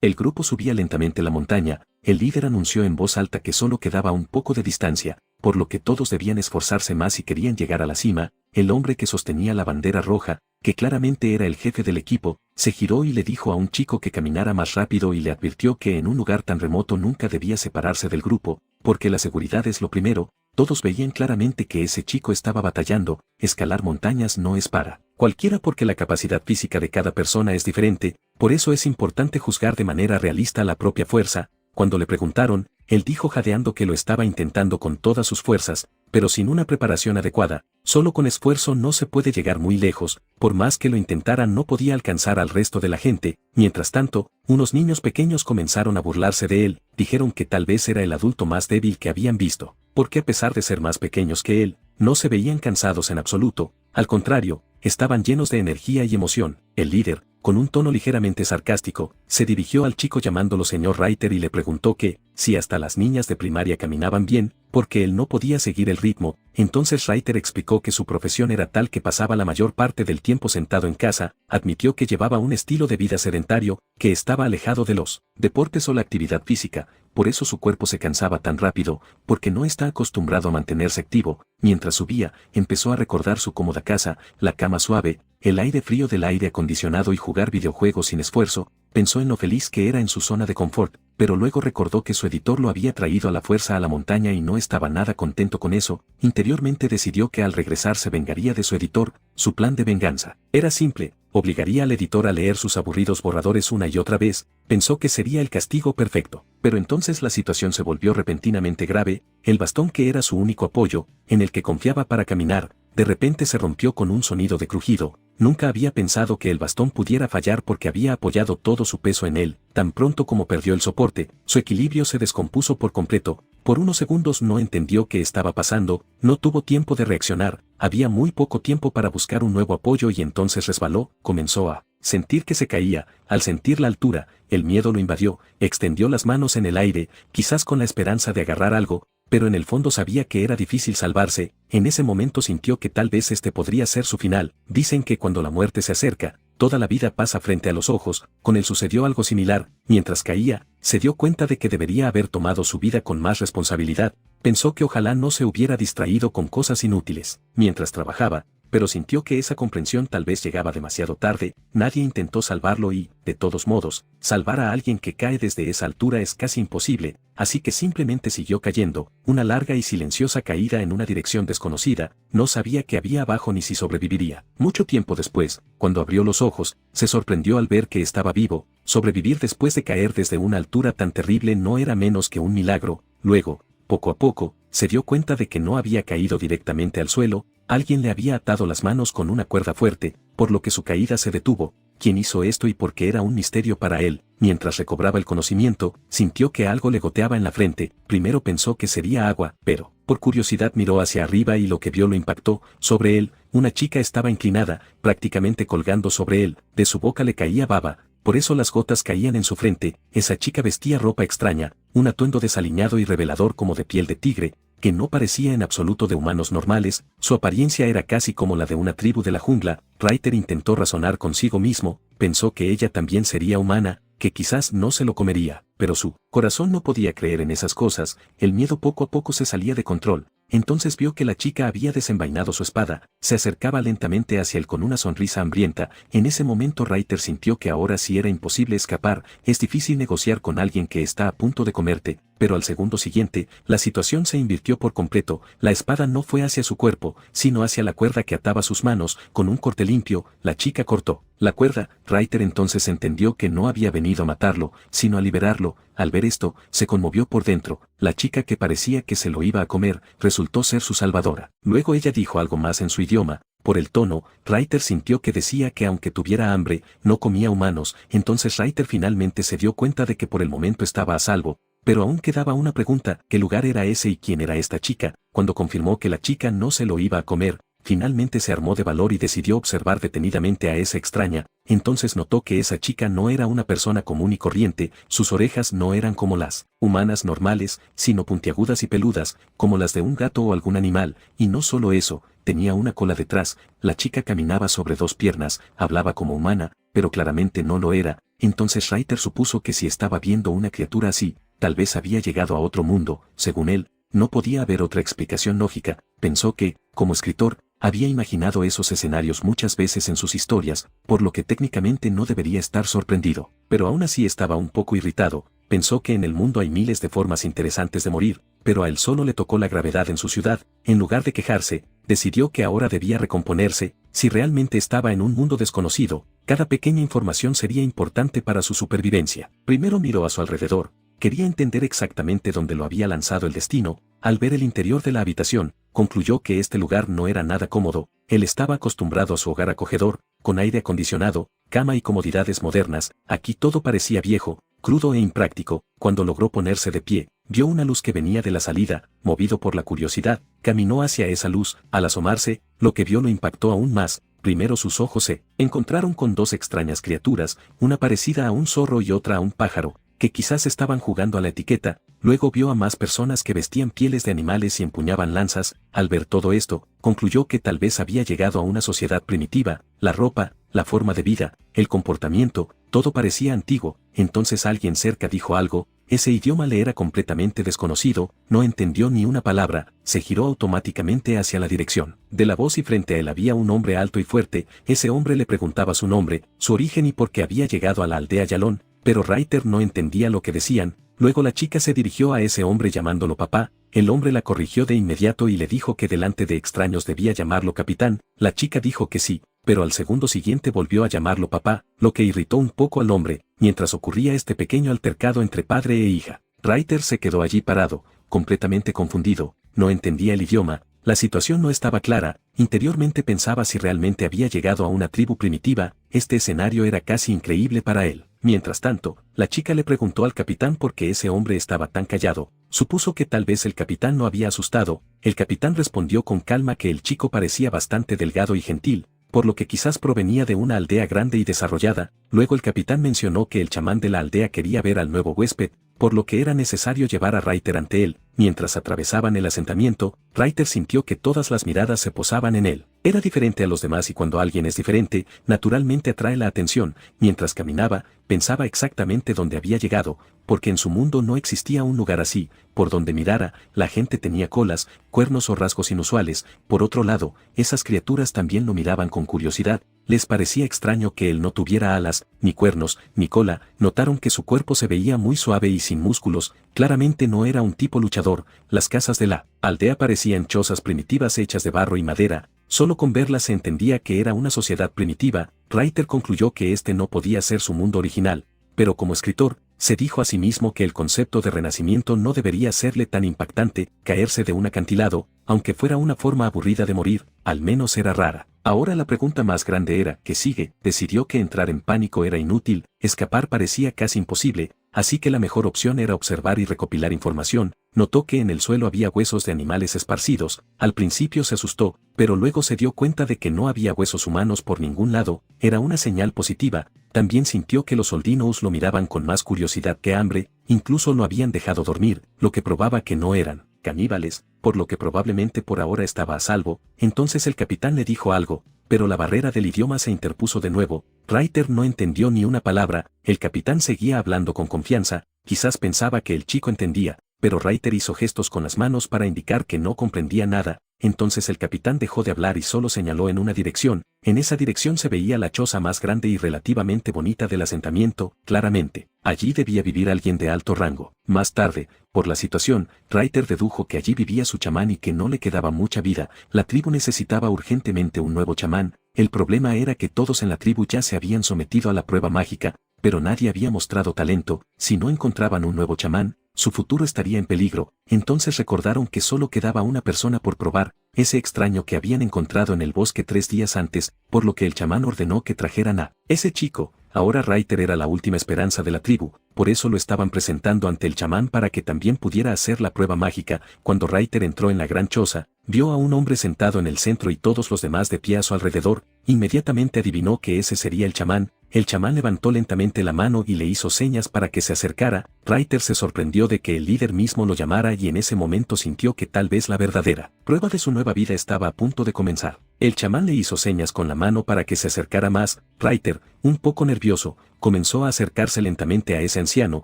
El grupo subía lentamente la montaña, el líder anunció en voz alta que solo quedaba un poco de distancia, por lo que todos debían esforzarse más si querían llegar a la cima. El hombre que sostenía la bandera roja, que claramente era el jefe del equipo, se giró y le dijo a un chico que caminara más rápido y le advirtió que en un lugar tan remoto nunca debía separarse del grupo, porque la seguridad es lo primero. Todos veían claramente que ese chico estaba batallando. Escalar montañas no es para cualquiera porque la capacidad física de cada persona es diferente, por eso es importante juzgar de manera realista la propia fuerza. Cuando le preguntaron, él dijo jadeando que lo estaba intentando con todas sus fuerzas, pero sin una preparación adecuada. Solo con esfuerzo no se puede llegar muy lejos, por más que lo intentara no podía alcanzar al resto de la gente. Mientras tanto, unos niños pequeños comenzaron a burlarse de él, dijeron que tal vez era el adulto más débil que habían visto, porque a pesar de ser más pequeños que él, no se veían cansados en absoluto, al contrario, estaban llenos de energía y emoción. El líder, con un tono ligeramente sarcástico, se dirigió al chico llamándolo señor Reiter y le preguntó que, si hasta las niñas de primaria caminaban bien, porque él no podía seguir el ritmo. Entonces Reiter explicó que su profesión era tal que pasaba la mayor parte del tiempo sentado en casa, admitió que llevaba un estilo de vida sedentario, que estaba alejado de los deportes o la actividad física, por eso su cuerpo se cansaba tan rápido, porque no está acostumbrado a mantenerse activo. Mientras subía, empezó a recordar su cómoda casa, la cama suave, el aire frío del aire acondicionado y jugar videojuegos sin esfuerzo. Pensó en lo feliz que era en su zona de confort, pero luego recordó que su editor lo había traído a la fuerza a la montaña y no estaba nada contento con eso. Interiormente decidió que al regresar se vengaría de su editor. Su plan de venganza era simple, obligaría al editor a leer sus aburridos borradores una y otra vez. Pensó que sería el castigo perfecto, pero entonces la situación se volvió repentinamente grave. El bastón que era su único apoyo, en el que confiaba para caminar, de repente se rompió con un sonido de crujido. Nunca había pensado que el bastón pudiera fallar porque había apoyado todo su peso en él. Tan pronto como perdió el soporte, su equilibrio se descompuso por completo. Por unos segundos no entendió qué estaba pasando, no tuvo tiempo de reaccionar, había muy poco tiempo para buscar un nuevo apoyo y entonces resbaló. Comenzó a sentir que se caía. Al sentir la altura, el miedo lo invadió, extendió las manos en el aire, quizás con la esperanza de agarrar algo, pero en el fondo sabía que era difícil salvarse. En ese momento sintió que tal vez este podría ser su final. Dicen que cuando la muerte se acerca, toda la vida pasa frente a los ojos. Con él sucedió algo similar. Mientras caía, se dio cuenta de que debería haber tomado su vida con más responsabilidad. Pensó que ojalá no se hubiera distraído con cosas inútiles mientras trabajaba, pero sintió que esa comprensión tal vez llegaba demasiado tarde. Nadie intentó salvarlo y, de todos modos, salvar a alguien que cae desde esa altura es casi imposible, así que simplemente siguió cayendo, una larga y silenciosa caída en una dirección desconocida. No sabía qué había abajo ni si sobreviviría. Mucho tiempo después, cuando abrió los ojos, se sorprendió al ver que estaba vivo. Sobrevivir después de caer desde una altura tan terrible no era menos que un milagro. Luego, poco a poco, se dio cuenta de que no había caído directamente al suelo. Alguien le había atado las manos con una cuerda fuerte, por lo que su caída se detuvo. ¿Quién hizo esto y por qué era un misterio para él? Mientras recobraba el conocimiento, sintió que algo le goteaba en la frente. Primero pensó que sería agua, pero, por curiosidad miró hacia arriba y lo que vio lo impactó. Sobre él, una chica estaba inclinada, prácticamente colgando sobre él. De su boca le caía baba, por eso las gotas caían en su frente. Esa chica vestía ropa extraña, un atuendo desaliñado y revelador como de piel de tigre, que no parecía en absoluto de humanos normales. Su apariencia era casi como la de una tribu de la jungla. Reiter intentó razonar consigo mismo, pensó que ella también sería humana, que quizás no se lo comería, pero su corazón no podía creer en esas cosas. El miedo poco a poco se salía de control. Entonces vio que la chica había desenvainado su espada, se acercaba lentamente hacia él con una sonrisa hambrienta. En ese momento Reiter sintió que ahora sí era imposible escapar. Es difícil negociar con alguien que está a punto de comerte, pero al segundo siguiente, la situación se invirtió por completo. La espada no fue hacia su cuerpo, sino hacia la cuerda que ataba sus manos. Con un corte limpio, la chica cortó la cuerda. Reiter entonces entendió que no había venido a matarlo, sino a liberarlo. Al ver esto, se conmovió por dentro. La chica que parecía que se lo iba a comer, resultó ser su salvadora. Luego ella dijo algo más en su idioma. Por el tono, Reiter sintió que decía que aunque tuviera hambre, no comía humanos. Entonces Reiter finalmente se dio cuenta de que por el momento estaba a salvo. Pero aún quedaba una pregunta: ¿qué lugar era ese y quién era esta chica? Cuando confirmó que la chica no se lo iba a comer, finalmente se armó de valor y decidió observar detenidamente a esa extraña. Entonces notó que esa chica no era una persona común y corriente. Sus orejas no eran como las humanas normales, sino puntiagudas y peludas, como las de un gato o algún animal. Y no solo eso, tenía una cola detrás. La chica caminaba sobre dos piernas, hablaba como humana, pero claramente no lo era. Entonces Reiter supuso que si estaba viendo una criatura así, tal vez había llegado a otro mundo. Según él, no podía haber otra explicación lógica. Pensó que, como escritor, había imaginado esos escenarios muchas veces en sus historias, por lo que técnicamente no debería estar sorprendido. Pero aún así estaba un poco irritado. Pensó que en el mundo hay miles de formas interesantes de morir, pero a él solo le tocó la gravedad en su ciudad. En lugar de quejarse, decidió que ahora debía recomponerse. Si realmente estaba en un mundo desconocido, cada pequeña información sería importante para su supervivencia. Primero miró a su alrededor. Quería entender exactamente dónde lo había lanzado el destino. Al ver el interior de la habitación, concluyó que este lugar no era nada cómodo. Él estaba acostumbrado a su hogar acogedor, con aire acondicionado, cama y comodidades modernas. Aquí todo parecía viejo, crudo e impráctico. Cuando logró ponerse de pie, vio una luz que venía de la salida. Movido por la curiosidad, caminó hacia esa luz. Al asomarse, lo que vio lo impactó aún más. Primero sus ojos se encontraron con dos extrañas criaturas, una parecida a un zorro y otra a un pájaro, que quizás estaban jugando a la etiqueta. Luego vio a más personas que vestían pieles de animales y empuñaban lanzas. Al ver todo esto, concluyó que tal vez había llegado a una sociedad primitiva. La ropa, la forma de vida, el comportamiento, todo parecía antiguo. Entonces alguien cerca dijo algo. Ese idioma le era completamente desconocido, no entendió ni una palabra. Se giró automáticamente hacia la dirección de la voz y frente a él había un hombre alto y fuerte. Ese hombre le preguntaba su nombre, su origen y por qué había llegado a la aldea Yalón, pero Reiter no entendía lo que decían. Luego la chica se dirigió a ese hombre llamándolo papá. El hombre la corrigió de inmediato y le dijo que delante de extraños debía llamarlo capitán. La chica dijo que sí, pero al segundo siguiente volvió a llamarlo papá, lo que irritó un poco al hombre. Mientras ocurría este pequeño altercado entre padre e hija, Reiter se quedó allí parado, completamente confundido. No entendía el idioma, la situación no estaba clara. Interiormente pensaba si realmente había llegado a una tribu primitiva. Este escenario era casi increíble para él. Mientras tanto, la chica le preguntó al capitán por qué ese hombre estaba tan callado. Supuso que tal vez el capitán lo había asustado. El capitán respondió con calma que el chico parecía bastante delgado y gentil, por lo que quizás provenía de una aldea grande y desarrollada. Luego el capitán mencionó que el chamán de la aldea quería ver al nuevo huésped, por lo que era necesario llevar a Reiter ante él. Mientras atravesaban el asentamiento, Reiter sintió que todas las miradas se posaban en él. Era diferente a los demás y cuando alguien es diferente, naturalmente atrae la atención. Mientras caminaba, pensaba exactamente dónde había llegado, porque en su mundo no existía un lugar así. Por donde mirara, la gente tenía colas, cuernos o rasgos inusuales. Por otro lado, esas criaturas también lo miraban con curiosidad. Les parecía extraño que él no tuviera alas, ni cuernos, ni cola. Notaron que su cuerpo se veía muy suave y sin músculos. Claramente no era un tipo luchador. Las casas de la aldea parecían chozas primitivas hechas de barro y madera. Solo con verlas se entendía que era una sociedad primitiva. Reiter concluyó que este no podía ser su mundo original, pero como escritor, se dijo a sí mismo que el concepto de renacimiento no debería serle tan impactante. Caerse de un acantilado, aunque fuera una forma aburrida de morir, al menos era rara. Ahora la pregunta más grande era, ¿qué sigue? Decidió que entrar en pánico era inútil, escapar parecía casi imposible, así que la mejor opción era observar y recopilar información. Notó que en el suelo había huesos de animales esparcidos. Al principio se asustó, pero luego se dio cuenta de que no había huesos humanos por ningún lado. Era una señal positiva. También sintió que los Oldinous lo miraban con más curiosidad que hambre, incluso lo habían dejado dormir, lo que probaba que no eran caníbales, por lo que probablemente por ahora estaba a salvo. Entonces el capitán le dijo algo, pero la barrera del idioma se interpuso de nuevo. Reiter no entendió ni una palabra. El capitán seguía hablando con confianza, quizás pensaba que el chico entendía, pero Reiter hizo gestos con las manos para indicar que no comprendía nada. Entonces el capitán dejó de hablar y solo señaló en una dirección. En esa dirección se veía la choza más grande y relativamente bonita del asentamiento. Claramente, allí debía vivir alguien de alto rango. Más tarde, por la situación, Reiter dedujo que allí vivía su chamán y que no le quedaba mucha vida. La tribu necesitaba urgentemente un nuevo chamán. El problema era que todos en la tribu ya se habían sometido a la prueba mágica, pero nadie había mostrado talento. Si no encontraban un nuevo chamán, su futuro estaría en peligro. Entonces recordaron que solo quedaba una persona por probar, ese extraño que habían encontrado en el bosque 3 días antes, por lo que el chamán ordenó que trajeran a ese chico. Ahora Reiter era la última esperanza de la tribu, por eso lo estaban presentando ante el chamán para que también pudiera hacer la prueba mágica. Cuando Reiter entró en la gran choza, vio a un hombre sentado en el centro y todos los demás de pie a su alrededor. Inmediatamente adivinó que ese sería el chamán. El chamán levantó lentamente la mano y le hizo señas para que se acercara. Reiter se sorprendió de que el líder mismo lo llamara y en ese momento sintió que tal vez la verdadera prueba de su nueva vida estaba a punto de comenzar. El chamán le hizo señas con la mano para que se acercara más. Reiter, un poco nervioso, comenzó a acercarse lentamente a ese anciano,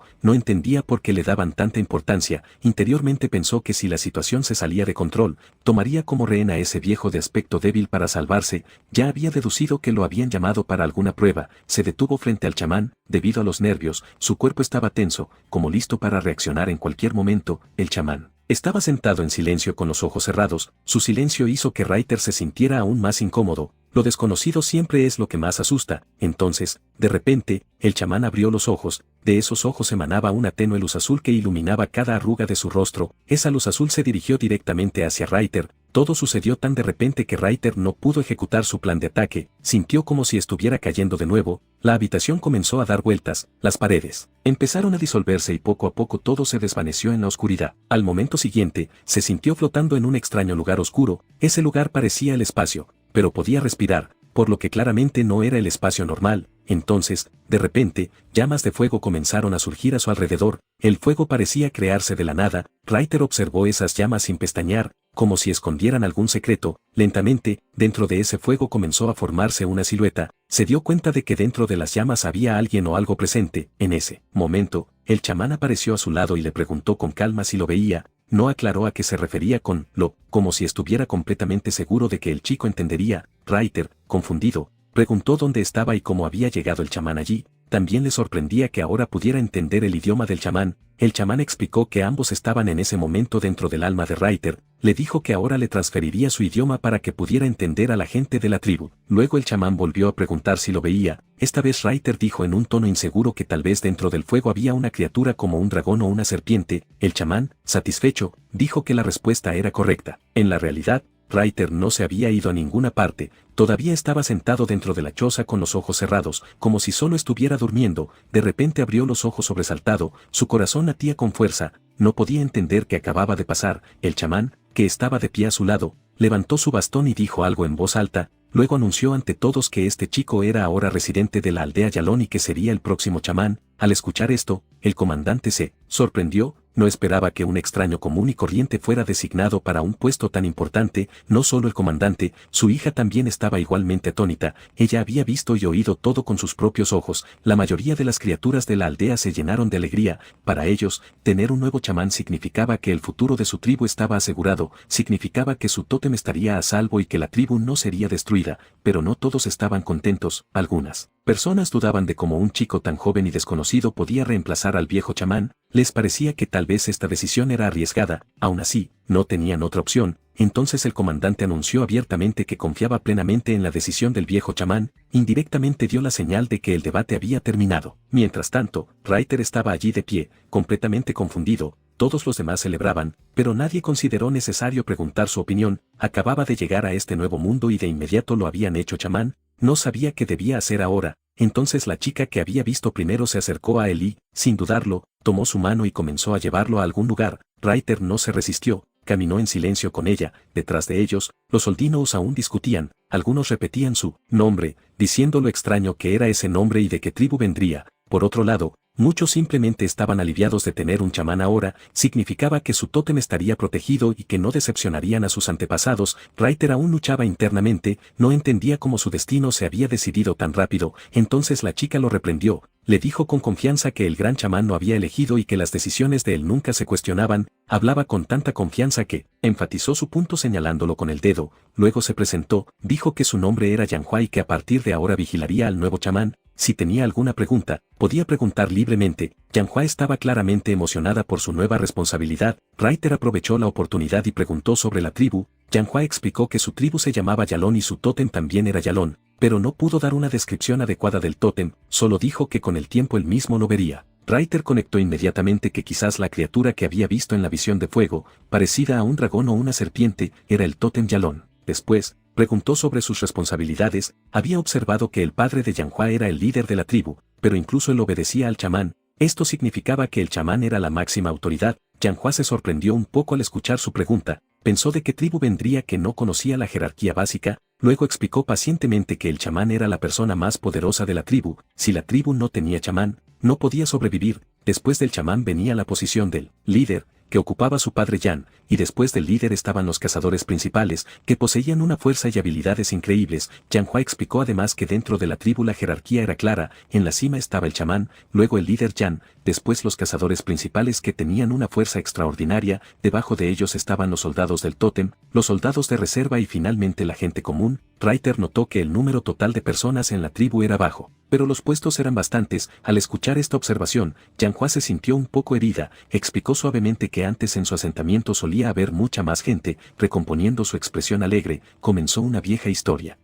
no entendía por qué le daban tanta importancia, interiormente pensó que si la situación se salía de control, tomaría como rehén a ese viejo de aspecto débil para salvarse, ya había deducido que lo habían llamado para alguna prueba, se detuvo frente al chamán, debido a los nervios, su cuerpo estaba tenso, como listo para reaccionar en cualquier momento. El chamán estaba sentado en silencio con los ojos cerrados, su silencio hizo que Reiter se sintiera aún más incómodo, lo desconocido siempre es lo que más asusta. Entonces, de repente, el chamán abrió los ojos, de esos ojos emanaba una tenue luz azul que iluminaba cada arruga de su rostro, esa luz azul se dirigió directamente hacia Reiter. Todo sucedió tan de repente que Reiter no pudo ejecutar su plan de ataque, sintió como si estuviera cayendo de nuevo, la habitación comenzó a dar vueltas, las paredes empezaron a disolverse y poco a poco todo se desvaneció en la oscuridad. Al momento siguiente, se sintió flotando en un extraño lugar oscuro, ese lugar parecía el espacio, pero podía respirar, por lo que claramente no era el espacio normal. Entonces, de repente, llamas de fuego comenzaron a surgir a su alrededor, el fuego parecía crearse de la nada, Reiter observó esas llamas sin pestañear, como si escondieran algún secreto. Lentamente, dentro de ese fuego comenzó a formarse una silueta, se dio cuenta de que dentro de las llamas había alguien o algo presente. En ese momento, el chamán apareció a su lado y le preguntó con calma si lo veía, no aclaró a qué se refería con lo, como si estuviera completamente seguro de que el chico entendería. Reiter, confundido, preguntó dónde estaba y cómo había llegado el chamán allí. También le sorprendía que ahora pudiera entender el idioma del chamán. El chamán explicó que ambos estaban en ese momento dentro del alma de Reiter, le dijo que ahora le transferiría su idioma para que pudiera entender a la gente de la tribu. Luego el chamán volvió a preguntar si lo veía, esta vez Reiter dijo en un tono inseguro que tal vez dentro del fuego había una criatura como un dragón o una serpiente. El chamán, satisfecho, dijo que la respuesta era correcta. En la realidad, Reiter no se había ido a ninguna parte, todavía estaba sentado dentro de la choza con los ojos cerrados, como si solo estuviera durmiendo. De repente abrió los ojos sobresaltado, su corazón latía con fuerza, no podía entender qué acababa de pasar. El chamán, que estaba de pie a su lado, levantó su bastón y dijo algo en voz alta, luego anunció ante todos que este chico era ahora residente de la aldea Yalón y que sería el próximo chamán. Al escuchar esto, el comandante se sorprendió, no esperaba que un extraño común y corriente fuera designado para un puesto tan importante. No solo el comandante, su hija también estaba igualmente atónita, ella había visto y oído todo con sus propios ojos. La mayoría de las criaturas de la aldea se llenaron de alegría, para ellos, tener un nuevo chamán significaba que el futuro de su tribu estaba asegurado, significaba que su tótem estaría a salvo y que la tribu no sería destruida, pero no todos estaban contentos. Algunas personas dudaban de cómo un chico tan joven y desconocido podía reemplazar al viejo chamán, les parecía que tal vez esta decisión era arriesgada. Aún así, no tenían otra opción. Entonces el comandante anunció abiertamente que confiaba plenamente en la decisión del viejo chamán, indirectamente dio la señal de que el debate había terminado. Mientras tanto, Reiter estaba allí de pie, completamente confundido, todos los demás celebraban, pero nadie consideró necesario preguntar su opinión, acababa de llegar a este nuevo mundo y de inmediato lo habían hecho chamán, no sabía qué debía hacer ahora. Entonces la chica que había visto primero se acercó a él y, sin dudarlo, tomó su mano y comenzó a llevarlo a algún lugar. Reiter no se resistió, caminó en silencio con ella. Detrás de ellos, los soldinos aún discutían, algunos repetían su nombre, diciendo lo extraño que era ese nombre y de qué tribu vendría. Por otro lado, muchos simplemente estaban aliviados de tener un chamán ahora, significaba que su tótem estaría protegido y que no decepcionarían a sus antepasados. Reiter aún luchaba internamente, no entendía cómo su destino se había decidido tan rápido. Entonces la chica lo reprendió, le dijo con confianza que el gran chamán no había elegido y que las decisiones de él nunca se cuestionaban, hablaba con tanta confianza que, enfatizó su punto señalándolo con el dedo, luego se presentó, dijo que su nombre era Yanhua y que a partir de ahora vigilaría al nuevo chamán. Si tenía alguna pregunta, podía preguntar libremente. Yanhua estaba claramente emocionada por su nueva responsabilidad. Reiter aprovechó la oportunidad y preguntó sobre la tribu. Yanhua explicó que su tribu se llamaba Yalón y su tótem también era Yalón, pero no pudo dar una descripción adecuada del tótem, solo dijo que con el tiempo él mismo lo vería. Reiter conectó inmediatamente que quizás la criatura que había visto en la visión de fuego, parecida a un dragón o una serpiente, era el tótem Yalón. Después, preguntó sobre sus responsabilidades, había observado que el padre de Yanhua era el líder de la tribu, pero incluso él obedecía al chamán, esto significaba que el chamán era la máxima autoridad. Yanhua se sorprendió un poco al escuchar su pregunta, pensó de qué tribu vendría que no conocía la jerarquía básica, luego explicó pacientemente que el chamán era la persona más poderosa de la tribu, si la tribu no tenía chamán, no podía sobrevivir. Después del chamán venía la posición del líder, que ocupaba su padre Yan, y después del líder estaban los cazadores principales, que poseían una fuerza y habilidades increíbles. Yanhua explicó además que dentro de la tribu la jerarquía era clara, en la cima estaba el chamán, luego el líder Yan, después los cazadores principales que tenían una fuerza extraordinaria, debajo de ellos estaban los soldados del tótem, los soldados de reserva y finalmente la gente común. Reiter notó que el número total de personas en la tribu era bajo, pero los puestos eran bastantes. Al escuchar esta observación, Yanhua se sintió un poco herida, explicó suavemente que antes en su asentamiento solía haber mucha más gente. Recomponiendo su expresión alegre, comenzó una vieja historia.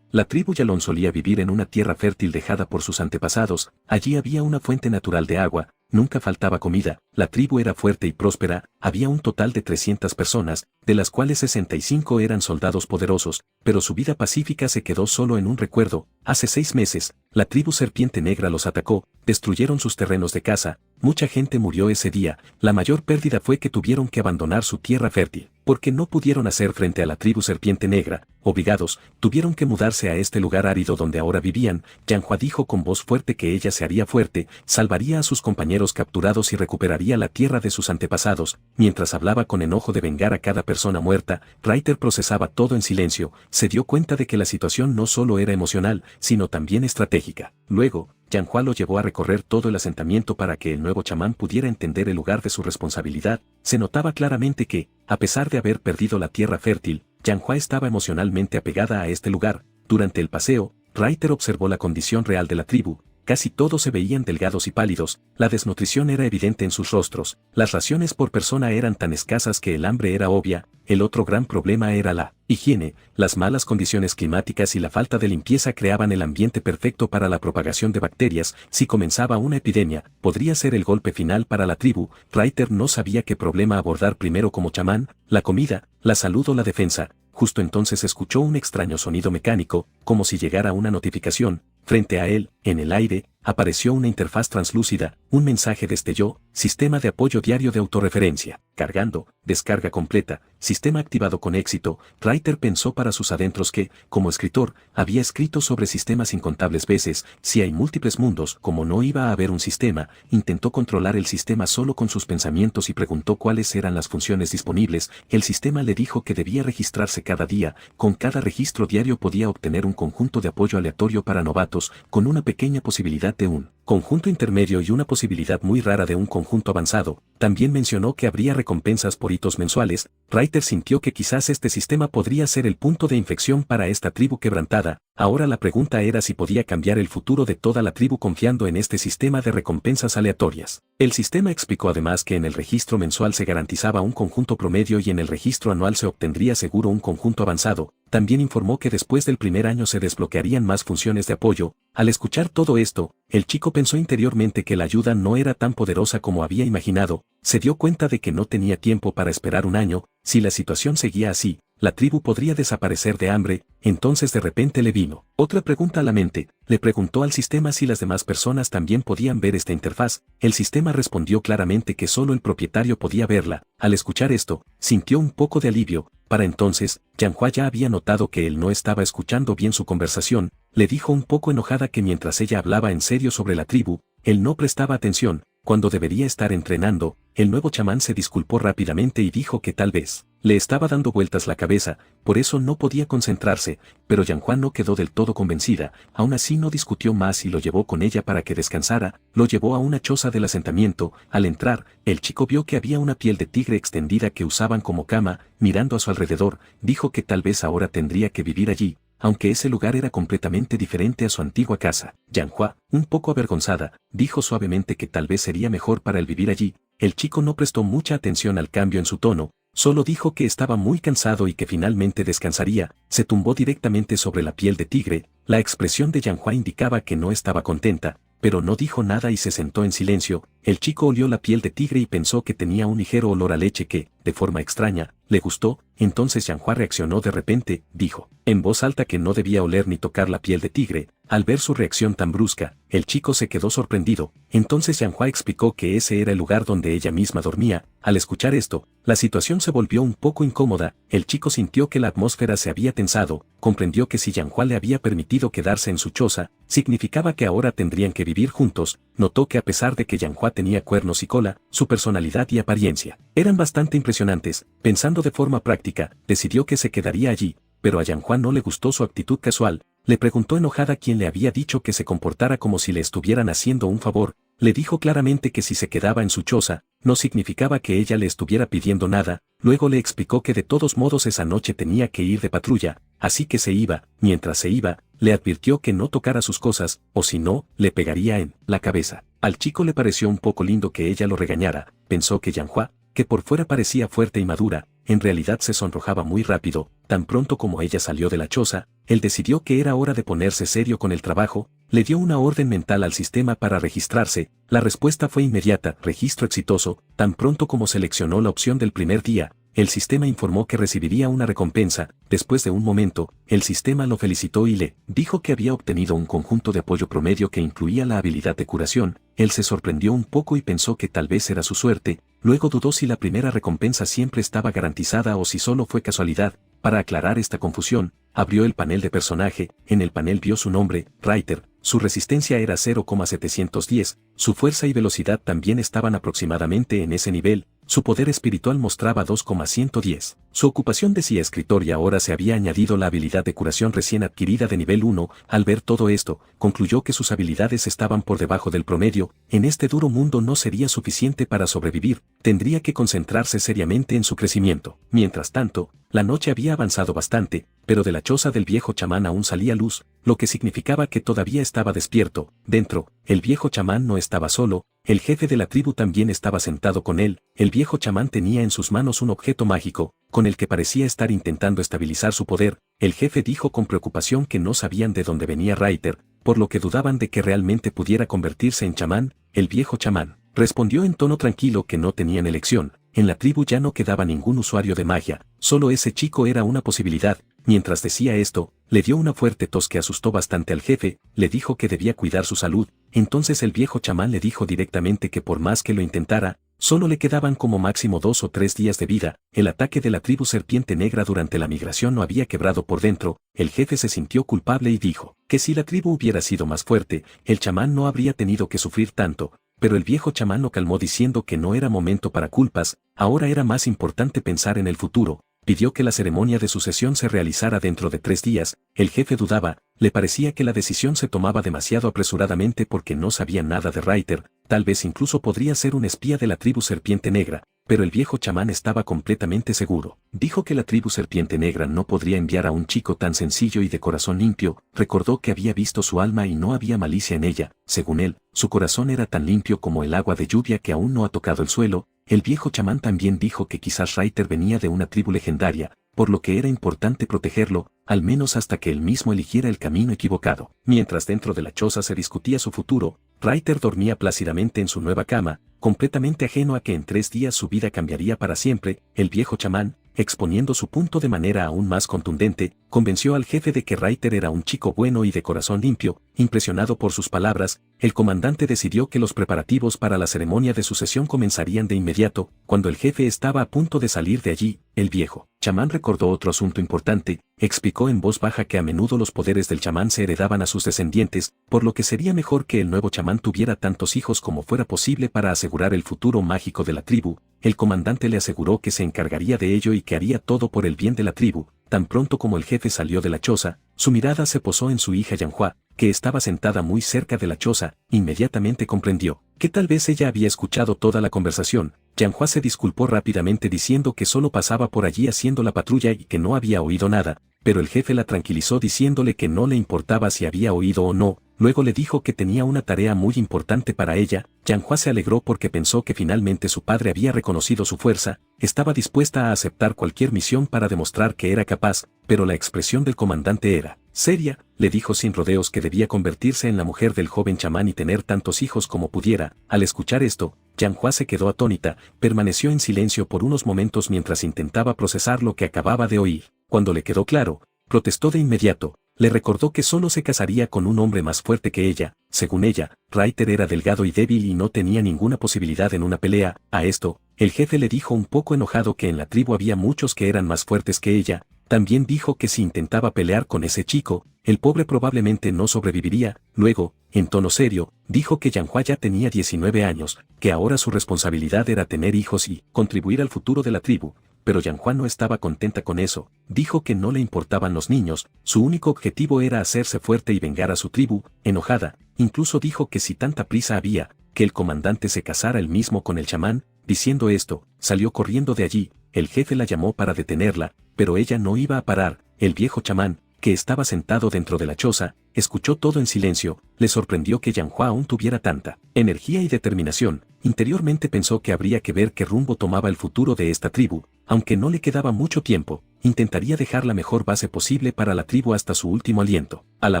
La tribu Yalón solía vivir en una tierra fértil dejada por sus antepasados, allí había una fuente natural de agua, nunca faltaba comida, la tribu era fuerte y próspera, había un total de 300 personas, de las cuales 65 eran soldados poderosos, pero su vida pacífica se quedó solo en un recuerdo. Hace 6 meses, la tribu Serpiente Negra los atacó, destruyeron sus terrenos de caza, mucha gente murió ese día, la mayor pérdida fue que tuvieron que abandonar su tierra fértil, porque no pudieron hacer frente a la tribu Serpiente Negra, obligados, tuvieron que mudarse a este lugar árido donde ahora vivían. Yanhua dijo con voz fuerte que ella se haría fuerte, salvaría a sus compañeros capturados y recuperaría la tierra de sus antepasados. Mientras hablaba con enojo de vengar a cada persona muerta, Reiter procesaba todo en silencio, se dio cuenta de que la situación no solo era emocional, sino también estratégica. Luego, Yanhua lo llevó a recorrer todo el asentamiento para que el nuevo chamán pudiera entender el lugar de su responsabilidad. Se notaba claramente que, a pesar de haber perdido la tierra fértil, Yanhua estaba emocionalmente apegada a este lugar. Durante el paseo, Reiter observó la condición real de la tribu. Casi todos se veían delgados y pálidos, la desnutrición era evidente en sus rostros, las raciones por persona eran tan escasas que el hambre era obvia. El otro gran problema era la higiene, las malas condiciones climáticas y la falta de limpieza creaban el ambiente perfecto para la propagación de bacterias. Si comenzaba una epidemia, podría ser el golpe final para la tribu. Reiter no sabía qué problema abordar primero como chamán, la comida, la salud o la defensa. Justo entonces escuchó un extraño sonido mecánico, como si llegara una notificación. Frente a él, en el aire, apareció una interfaz translúcida, un mensaje destelló: sistema de apoyo diario de autorreferencia, cargando, descarga completa, sistema activado con éxito. Reiter pensó para sus adentros que, como escritor, había escrito sobre sistemas incontables veces. Si hay múltiples mundos, ¿cómo no iba a haber un sistema? Intentó controlar el sistema solo con sus pensamientos y preguntó cuáles eran las funciones disponibles. El sistema le dijo que debía registrarse cada día, con cada registro diario podía obtener un conjunto de apoyo aleatorio para novatos, con una pequeña posibilidad de un conjunto intermedio y una posibilidad muy rara de un conjunto avanzado. También mencionó que habría recompensas por hitos mensuales. Reiter sintió que quizás este sistema podría ser el punto de inflexión para esta tribu quebrantada. Ahora la pregunta era si podía cambiar el futuro de toda la tribu confiando en este sistema de recompensas aleatorias. El sistema explicó además que en el registro mensual se garantizaba un conjunto promedio y en el registro anual se obtendría seguro un conjunto avanzado. También informó que después del primer año se desbloquearían más funciones de apoyo. Al escuchar todo esto, el chico pensó interiormente que la ayuda no era tan poderosa como había imaginado. Se dio cuenta de que no tenía tiempo para esperar un año. Si la situación seguía así, la tribu podría desaparecer de hambre. Entonces de repente le vino otra pregunta a la mente. Le preguntó al sistema si las demás personas también podían ver esta interfaz. El sistema respondió claramente que solo el propietario podía verla. Al escuchar esto, sintió un poco de alivio. Para entonces, Yanhua ya había notado que él no estaba escuchando bien su conversación. Le dijo un poco enojada que mientras ella hablaba en serio sobre la tribu, él no prestaba atención, cuando debería estar entrenando. El nuevo chamán se disculpó rápidamente y dijo que tal vez le estaba dando vueltas la cabeza, por eso no podía concentrarse, pero Yanhua no quedó del todo convencida. Aún así no discutió más y lo llevó con ella para que descansara. Lo llevó a una choza del asentamiento. Al entrar, el chico vio que había una piel de tigre extendida que usaban como cama. Mirando a su alrededor, dijo que tal vez ahora tendría que vivir allí, aunque ese lugar era completamente diferente a su antigua casa. Yanhua, un poco avergonzada, dijo suavemente que tal vez sería mejor para él vivir allí. El chico no prestó mucha atención al cambio en su tono, solo dijo que estaba muy cansado y que finalmente descansaría. Se tumbó directamente sobre la piel de tigre. La expresión de Yanhua indicaba que no estaba contenta, pero no dijo nada y se sentó en silencio. El chico olió la piel de tigre y pensó que tenía un ligero olor a leche que, de forma extraña, le gustó. Entonces Yanhua reaccionó de repente, dijo, en voz alta que no debía oler ni tocar la piel de tigre. Al ver su reacción tan brusca, el chico se quedó sorprendido. Entonces Yanhua explicó que ese era el lugar donde ella misma dormía. Al escuchar esto, la situación se volvió un poco incómoda. El chico sintió que la atmósfera se había tensado, comprendió que si Yanhua le había permitido quedarse en su choza, significaba que ahora tendrían que vivir juntos. Notó que a pesar de que Yanhua tenía cuernos y cola, su personalidad y apariencia eran bastante impresionantes. Pensando de forma práctica, decidió que se quedaría allí, pero a Yanhua no le gustó su actitud casual. Le preguntó enojada quién le había dicho que se comportara como si le estuvieran haciendo un favor. Le dijo claramente que si se quedaba en su choza, no significaba que ella le estuviera pidiendo nada. Luego le explicó que de todos modos esa noche tenía que ir de patrulla, así que se iba. Mientras se iba, le advirtió que no tocara sus cosas, o si no, le pegaría en la cabeza. Al chico le pareció un poco lindo que ella lo regañara. Pensó que Yanhua, que por fuera parecía fuerte y madura, en realidad se sonrojaba muy rápido. Tan pronto como ella salió de la choza, él decidió que era hora de ponerse serio con el trabajo. Le dio una orden mental al sistema para registrarse. La respuesta fue inmediata: registro exitoso. Tan pronto como seleccionó la opción del primer día, el sistema informó que recibiría una recompensa. Después de un momento, el sistema lo felicitó y le dijo que había obtenido un conjunto de apoyo promedio que incluía la habilidad de curación. Él se sorprendió un poco y pensó que tal vez era su suerte. Luego dudó si la primera recompensa siempre estaba garantizada o si solo fue casualidad. Para aclarar esta confusión, abrió el panel de personaje. En el panel vio su nombre, Reiter. Su resistencia era 0,710, su fuerza y velocidad también estaban aproximadamente en ese nivel. Su poder espiritual mostraba 2,110. Su ocupación decía escritor y ahora se había añadido la habilidad de curación recién adquirida de nivel 1. Al ver todo esto, concluyó que sus habilidades estaban por debajo del promedio. En este duro mundo no sería suficiente para sobrevivir, tendría que concentrarse seriamente en su crecimiento. Mientras tanto, la noche había avanzado bastante, pero de la choza del viejo chamán aún salía luz, lo que significaba que todavía estaba despierto. Dentro, el viejo chamán no estaba solo, el jefe de la tribu también estaba sentado con él. El viejo chamán tenía en sus manos un objeto mágico, con el que parecía estar intentando estabilizar su poder. El jefe dijo con preocupación que no sabían de dónde venía Reiter, por lo que dudaban de que realmente pudiera convertirse en chamán. El viejo chamán respondió en tono tranquilo que no tenían elección. En la tribu ya no quedaba ningún usuario de magia, solo ese chico era una posibilidad. Mientras decía esto, le dio una fuerte tos que asustó bastante al jefe. Le dijo que debía cuidar su salud. Entonces el viejo chamán le dijo directamente que por más que lo intentara, solo le quedaban como máximo 2 o 3 días de vida. El ataque de la tribu Serpiente Negra durante la migración no había quebrado por dentro. El jefe se sintió culpable y dijo que si la tribu hubiera sido más fuerte, el chamán no habría tenido que sufrir tanto. Pero el viejo chamán lo calmó diciendo que no era momento para culpas, ahora era más importante pensar en el futuro. Pidió que la ceremonia de sucesión se realizara dentro de 3 días. El jefe dudaba, le parecía que la decisión se tomaba demasiado apresuradamente porque no sabía nada de Reiter, tal vez incluso podría ser un espía de la tribu Serpiente Negra, pero el viejo chamán estaba completamente seguro. Dijo que la tribu Serpiente Negra no podría enviar a un chico tan sencillo y de corazón limpio. Recordó que había visto su alma y no había malicia en ella. Según él, su corazón era tan limpio como el agua de lluvia que aún no ha tocado el suelo. El viejo chamán también dijo que quizás Reiter venía de una tribu legendaria, por lo que era importante protegerlo, al menos hasta que él mismo eligiera el camino equivocado. Mientras dentro de la choza se discutía su futuro, Reiter dormía plácidamente en su nueva cama, completamente ajeno a que en 3 días su vida cambiaría para siempre. El viejo chamán, exponiendo su punto de manera aún más contundente, convenció al jefe de que Reiter era un chico bueno y de corazón limpio. Impresionado por sus palabras, el comandante decidió que los preparativos para la ceremonia de sucesión comenzarían de inmediato. Cuando el jefe estaba a punto de salir de allí, el viejo chamán recordó otro asunto importante. Explicó en voz baja que a menudo los poderes del chamán se heredaban a sus descendientes, por lo que sería mejor que el nuevo chamán tuviera tantos hijos como fuera posible para asegurar el futuro mágico de la tribu. El comandante le aseguró que se encargaría de ello y que haría todo por el bien de la tribu. Tan pronto como el jefe salió de la choza, su mirada se posó en su hija Yanhua, que estaba sentada muy cerca de la choza. Inmediatamente comprendió que tal vez ella había escuchado toda la conversación. Yanhua se disculpó rápidamente diciendo que solo pasaba por allí haciendo la patrulla y que no había oído nada, pero el jefe la tranquilizó diciéndole que no le importaba si había oído o no. Luego le dijo que tenía una tarea muy importante para ella. Yanhua se alegró porque pensó que finalmente su padre había reconocido su fuerza, estaba dispuesta a aceptar cualquier misión para demostrar que era capaz, pero la expresión del comandante era seria. Le dijo sin rodeos que debía convertirse en la mujer del joven chamán y tener tantos hijos como pudiera. Al escuchar esto, Yanhua se quedó atónita, permaneció en silencio por unos momentos mientras intentaba procesar lo que acababa de oír. Cuando le quedó claro, protestó de inmediato: le recordó que solo se casaría con un hombre más fuerte que ella. Según ella, Ryder era delgado y débil y no tenía ninguna posibilidad en una pelea. A esto, el jefe le dijo un poco enojado que en la tribu había muchos que eran más fuertes que ella. También dijo que si intentaba pelear con ese chico, el pobre probablemente no sobreviviría. Luego, en tono serio, dijo que Yanhua ya tenía 19 años, que ahora su responsabilidad era tener hijos y contribuir al futuro de la tribu. Pero Yanhua no estaba contenta con eso. Dijo que no le importaban los niños, su único objetivo era hacerse fuerte y vengar a su tribu. Enojada, incluso dijo que si tanta prisa había, que el comandante se casara él mismo con el chamán. Diciendo esto, salió corriendo de allí. El jefe la llamó para detenerla, pero ella no iba a parar. El viejo chamán, que estaba sentado dentro de la choza, escuchó todo en silencio. Le sorprendió que Yanhua aún tuviera tanta energía y determinación. Interiormente pensó que habría que ver qué rumbo tomaba el futuro de esta tribu. Aunque no le quedaba mucho tiempo, intentaría dejar la mejor base posible para la tribu hasta su último aliento. A la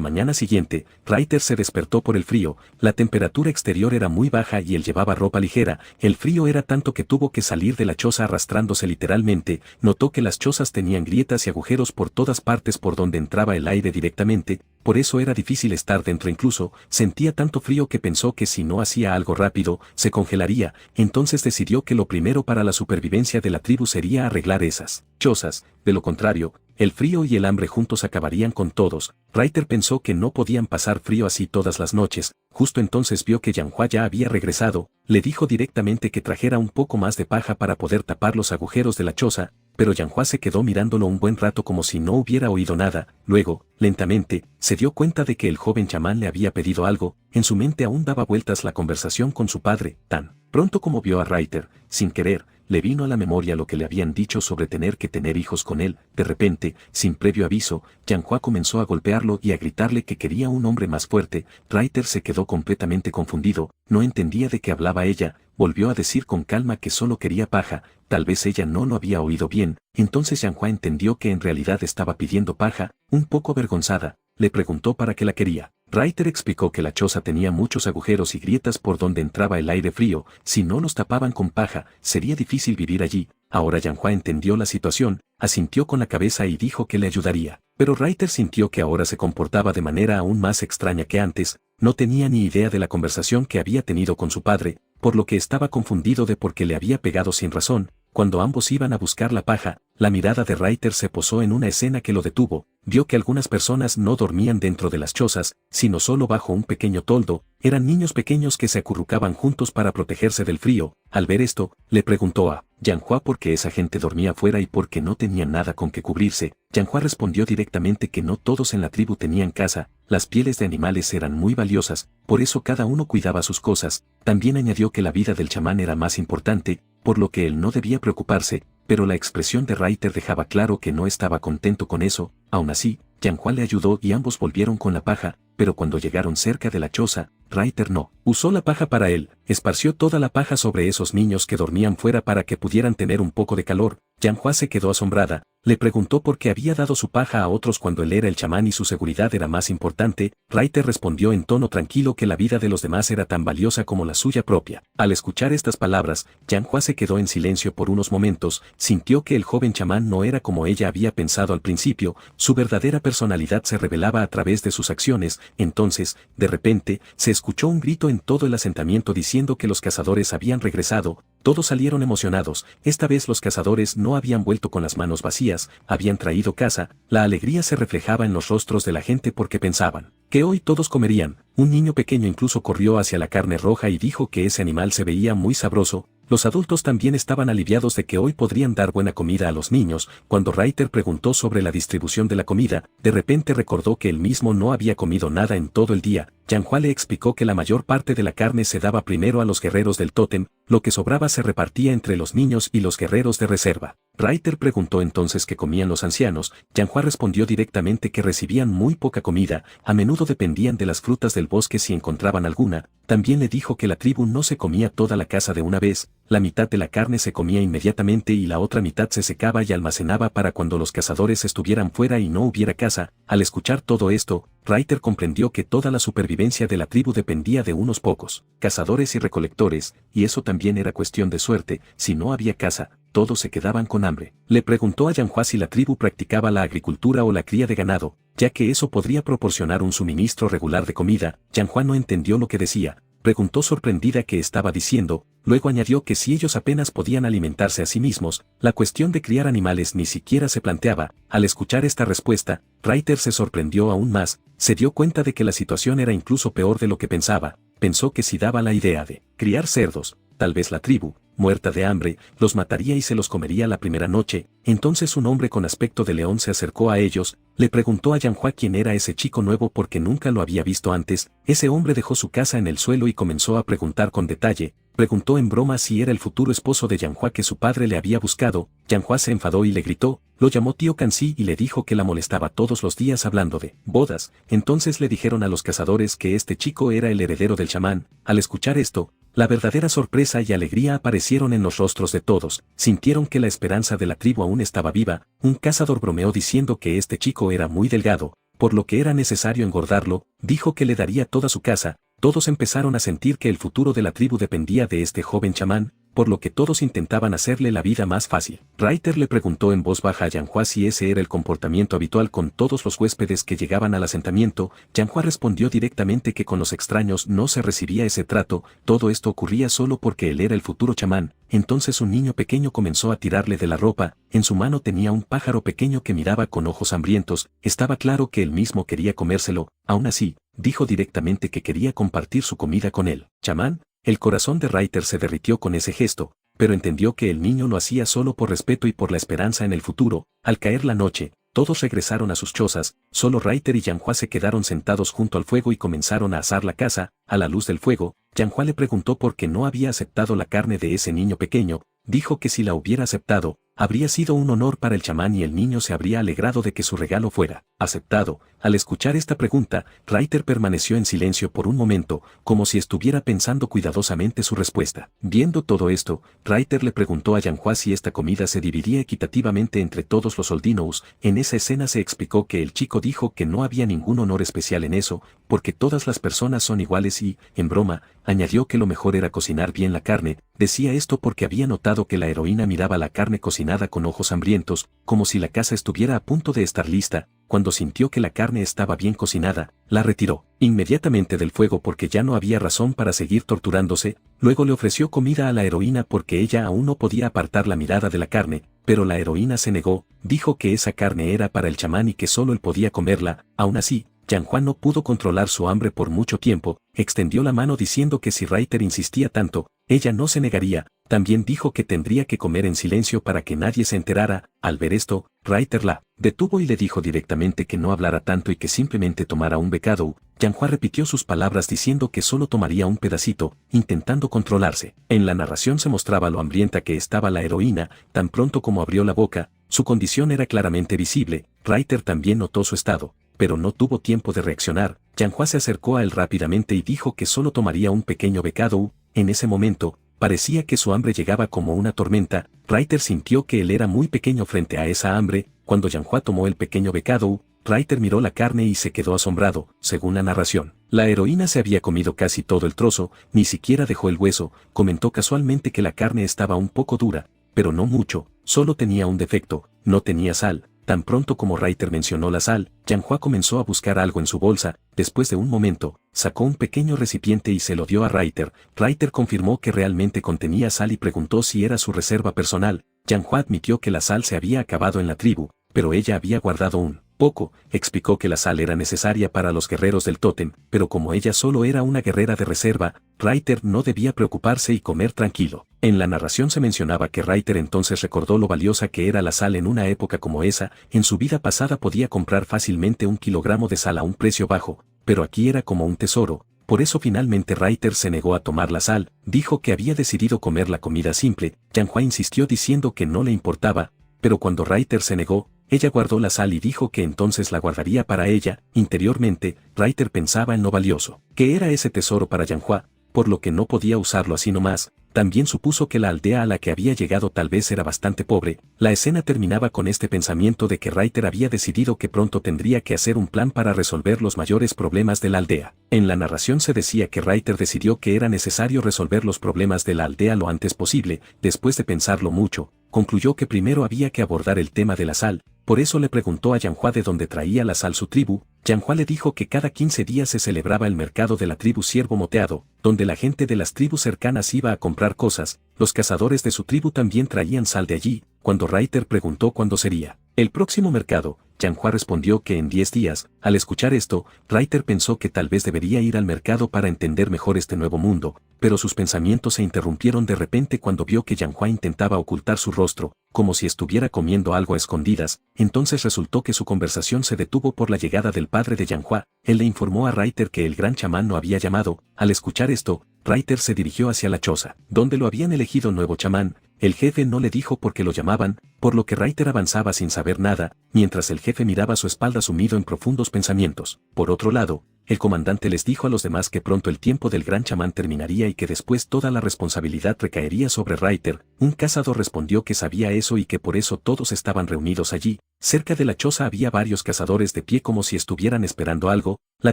mañana siguiente, Ryder se despertó por el frío. La temperatura exterior era muy baja y él llevaba ropa ligera. El frío era tanto que tuvo que salir de la choza arrastrándose literalmente. Notó que las chozas tenían grietas y agujeros por todas partes por donde entraba el aire directamente. Por eso era difícil estar dentro. Incluso sentía tanto frío que pensó que si no hacía algo rápido, se congelaría. Entonces decidió que lo primero para la supervivencia de la tribu sería arreglar esas chozas. De lo contrario, el frío y el hambre juntos acabarían con todos. Ryder pensó que no podían pasar frío así todas las noches. Justo entonces vio que Yanhua ya había regresado. Le dijo directamente que trajera un poco más de paja para poder tapar los agujeros de la choza, pero Yanhua se quedó mirándolo un buen rato como si no hubiera oído nada. Luego, lentamente, se dio cuenta de que el joven chamán le había pedido algo. En su mente aún daba vueltas la conversación con su padre. Tan pronto como vio a Ryder, sin querer, le vino a la memoria lo que le habían dicho sobre tener que tener hijos con él. De repente, sin previo aviso, Yanhua comenzó a golpearlo y a gritarle que quería un hombre más fuerte. Ryder se quedó completamente confundido, no entendía de qué hablaba ella. Volvió a decir con calma que solo quería paja. Tal vez ella no lo había oído bien. Entonces Yanhua entendió que en realidad estaba pidiendo paja. Un poco avergonzada, le preguntó para qué la quería. Ryder explicó que la choza tenía muchos agujeros y grietas por donde entraba el aire frío. Si no los tapaban con paja, sería difícil vivir allí. Ahora Yanhua entendió la situación, asintió con la cabeza y dijo que le ayudaría. Pero Ryder sintió que ahora se comportaba de manera aún más extraña que antes. No tenía ni idea de la conversación que había tenido con su padre, por lo que estaba confundido de por qué le había pegado sin razón. Cuando ambos iban a buscar la paja, la mirada de Ryder se posó en una escena que lo detuvo. Vio que algunas personas no dormían dentro de las chozas, sino solo bajo un pequeño toldo. Eran niños pequeños que se acurrucaban juntos para protegerse del frío. Al ver esto, le preguntó a Yanhua por qué esa gente dormía afuera y por qué no tenían nada con que cubrirse. Yanhua respondió directamente que no todos en la tribu tenían casa. Las pieles de animales eran muy valiosas, por eso cada uno cuidaba sus cosas. También añadió que la vida del chamán era más importante, por lo que él no debía preocuparse, pero la expresión de Ryder dejaba claro que no estaba contento con eso. Aún así, Yanhua le ayudó y ambos volvieron con la paja, pero cuando llegaron cerca de la choza, Ryder no usó la paja para él, esparció toda la paja sobre esos niños que dormían fuera para que pudieran tener un poco de calor. Yanhua se quedó asombrada, le preguntó por qué había dado su paja a otros cuando él era el chamán y su seguridad era más importante. Ryder respondió en tono tranquilo que la vida de los demás era tan valiosa como la suya propia. Al escuchar estas palabras, Yanhua se quedó en silencio por unos momentos, sintió que el joven chamán no era como ella había pensado al principio, su verdadera personalidad se revelaba a través de sus acciones. Entonces, de repente, se escuchó un grito en todo el asentamiento diciendo que los cazadores habían regresado. Todos salieron emocionados. Esta vez los cazadores no habían vuelto con las manos vacías, habían traído caza. La alegría se reflejaba en los rostros de la gente porque pensaban que hoy todos comerían. Un niño pequeño incluso corrió hacia la carne roja y dijo que ese animal se veía muy sabroso. Los adultos también estaban aliviados de que hoy podrían dar buena comida a los niños. Cuando Ryder preguntó sobre la distribución de la comida, de repente recordó que él mismo no había comido nada en todo el día. Yanhua le explicó que la mayor parte de la carne se daba primero a los guerreros del tótem, lo que sobraba se repartía entre los niños y los guerreros de reserva. Ryder preguntó entonces qué comían los ancianos. Yanhua respondió directamente que recibían muy poca comida, a menudo dependían de las frutas del bosque si encontraban alguna. También le dijo que la tribu no se comía toda la caza de una vez, la mitad de la carne se comía inmediatamente y la otra mitad se secaba y almacenaba para cuando los cazadores estuvieran fuera y no hubiera caza. Al escuchar todo esto, Ryder comprendió que toda la supervivencia de la tribu dependía de unos pocos cazadores y recolectores, y eso también era cuestión de suerte. Si no había caza, todos se quedaban con hambre. Le preguntó a Yanhua si la tribu practicaba la agricultura o la cría de ganado, ya que eso podría proporcionar un suministro regular de comida. Yanhua no entendió lo que decía. Preguntó sorprendida qué estaba diciendo, luego añadió que si ellos apenas podían alimentarse a sí mismos, la cuestión de criar animales ni siquiera se planteaba. Al escuchar esta respuesta, Reiter se sorprendió aún más, se dio cuenta de que la situación era incluso peor de lo que pensaba. Pensó que si daba la idea de criar cerdos, tal vez la tribu, muerta de hambre, los mataría y se los comería la primera noche. Entonces un hombre con aspecto de león se acercó a ellos, le preguntó a Yanhua quién era ese chico nuevo porque nunca lo había visto antes. Ese hombre dejó su casa en el suelo y comenzó a preguntar con detalle. Preguntó en broma si era el futuro esposo de Yanhua que su padre le había buscado. Yanhua se enfadó y le gritó, lo llamó tío Kanzi y le dijo que la molestaba todos los días hablando de bodas. Entonces le dijeron a los cazadores que este chico era el heredero del chamán. Al escuchar esto, la verdadera sorpresa y alegría aparecieron en los rostros de todos, sintieron que la esperanza de la tribu aún estaba viva. Un cazador bromeó diciendo que este chico era muy delgado, por lo que era necesario engordarlo, dijo que le daría toda su casa. Todos empezaron a sentir que el futuro de la tribu dependía de este joven chamán, por lo que todos intentaban hacerle la vida más fácil. Reiter le preguntó en voz baja a Yanhua si ese era el comportamiento habitual con todos los huéspedes que llegaban al asentamiento. Yanhua respondió directamente que con los extraños no se recibía ese trato, todo esto ocurría solo porque él era el futuro chamán. Entonces un niño pequeño comenzó a tirarle de la ropa, en su mano tenía un pájaro pequeño que miraba con ojos hambrientos, estaba claro que él mismo quería comérselo, aún así, dijo directamente que quería compartir su comida con él. ¿Chamán? El corazón de Reiter se derritió con ese gesto, pero entendió que el niño lo hacía solo por respeto y por la esperanza en el futuro. Al caer la noche, todos regresaron a sus chozas, solo Reiter y Yanhua se quedaron sentados junto al fuego y comenzaron a asar la casa. A la luz del fuego, Yanhua le preguntó por qué no había aceptado la carne de ese niño pequeño, dijo que si la hubiera aceptado, habría sido un honor para el chamán y el niño se habría alegrado de que su regalo fuera aceptado. Al escuchar esta pregunta, Reiter permaneció en silencio por un momento, como si estuviera pensando cuidadosamente su respuesta. Viendo todo esto, Reiter le preguntó a Yanhua si esta comida se dividía equitativamente entre todos los Oldinous. En esa escena se explicó que el chico dijo que no había ningún honor especial en eso, porque todas las personas son iguales y, en broma, añadió que lo mejor era cocinar bien la carne. Decía esto porque había notado que la heroína miraba la carne cocinada con ojos hambrientos, como si la casa estuviera a punto de estar lista. Cuando sintió que la carne estaba bien cocinada, la retiró inmediatamente del fuego porque ya no había razón para seguir torturándose. Luego le ofreció comida a la heroína porque ella aún no podía apartar la mirada de la carne, pero la heroína se negó, dijo que esa carne era para el chamán y que solo él podía comerla. Aún así, Yanhua no pudo controlar su hambre por mucho tiempo, extendió la mano diciendo que si Reiter insistía tanto, ella no se negaría. También dijo que tendría que comer en silencio para que nadie se enterara. Al ver esto, Reiter la detuvo y le dijo directamente que no hablara tanto y que simplemente tomara un bocado. Yanhua repitió sus palabras diciendo que solo tomaría un pedacito, intentando controlarse. En la narración se mostraba lo hambrienta que estaba la heroína, tan pronto como abrió la boca, su condición era claramente visible. Reiter también notó su estado, pero no tuvo tiempo de reaccionar. Yanhua se acercó a él rápidamente y dijo que solo tomaría un pequeño bocado. En ese momento, parecía que su hambre llegaba como una tormenta. Reiter sintió que él era muy pequeño frente a esa hambre. Cuando Yanhua tomó el pequeño bocado, Reiter miró la carne y se quedó asombrado. Según la narración, la heroína se había comido casi todo el trozo, ni siquiera dejó el hueso. Comentó casualmente que la carne estaba un poco dura, pero no mucho, solo tenía un defecto, no tenía sal. Tan pronto como Reiter mencionó la sal, Yanhua comenzó a buscar algo en su bolsa. Después de un momento, sacó un pequeño recipiente y se lo dio a Reiter. Reiter confirmó que realmente contenía sal y preguntó si era su reserva personal. Yanhua admitió que la sal se había acabado en la tribu, pero ella había guardado un poco. Explicó que la sal era necesaria para los guerreros del tótem, pero como ella solo era una guerrera de reserva, Reiter no debía preocuparse y comer tranquilo. En la narración se mencionaba que Reiter entonces recordó lo valiosa que era la sal en una época como esa. En su vida pasada podía comprar fácilmente 1 kilogramo de sal a un precio bajo, pero aquí era como un tesoro. Por eso finalmente Reiter se negó a tomar la sal, dijo que había decidido comer la comida simple. Yanhua insistió diciendo que no le importaba, pero cuando Reiter se negó, ella guardó la sal y dijo que entonces la guardaría para ella. Interiormente, Reiter pensaba en lo valioso que era ese tesoro para Yanhua, por lo que no podía usarlo así nomás. También supuso que la aldea a la que había llegado tal vez era bastante pobre. La escena terminaba con este pensamiento de que Reiter había decidido que pronto tendría que hacer un plan para resolver los mayores problemas de la aldea. En la narración se decía que Reiter decidió que era necesario resolver los problemas de la aldea lo antes posible. Después de pensarlo mucho, concluyó que primero había que abordar el tema de la sal. Por eso le preguntó a Yanhua de dónde traía la sal su tribu. Yanhua le dijo que cada 15 días se celebraba el mercado de la tribu Ciervo Moteado, donde la gente de las tribus cercanas iba a comprar cosas. Los cazadores de su tribu también traían sal de allí. Cuando Reiter preguntó cuándo sería el próximo mercado, Yanhua respondió que en 10 días. Al escuchar esto, Reiter pensó que tal vez debería ir al mercado para entender mejor este nuevo mundo, pero sus pensamientos se interrumpieron de repente cuando vio que Yanhua intentaba ocultar su rostro, como si estuviera comiendo algo a escondidas. Entonces resultó que su conversación se detuvo por la llegada del padre de Yanhua. Él le informó a Reiter que el gran chamán no había llamado. Al escuchar esto, Reiter se dirigió hacia la choza, donde lo habían elegido nuevo chamán. El jefe no le dijo por qué lo llamaban, por lo que Reiter avanzaba sin saber nada, mientras el jefe miraba a su espalda sumido en profundos pensamientos. Por otro lado, el comandante les dijo a los demás que pronto el tiempo del gran chamán terminaría y que después toda la responsabilidad recaería sobre Reiter. Un cazador respondió que sabía eso y que por eso todos estaban reunidos allí. Cerca de la choza había varios cazadores de pie como si estuvieran esperando algo. La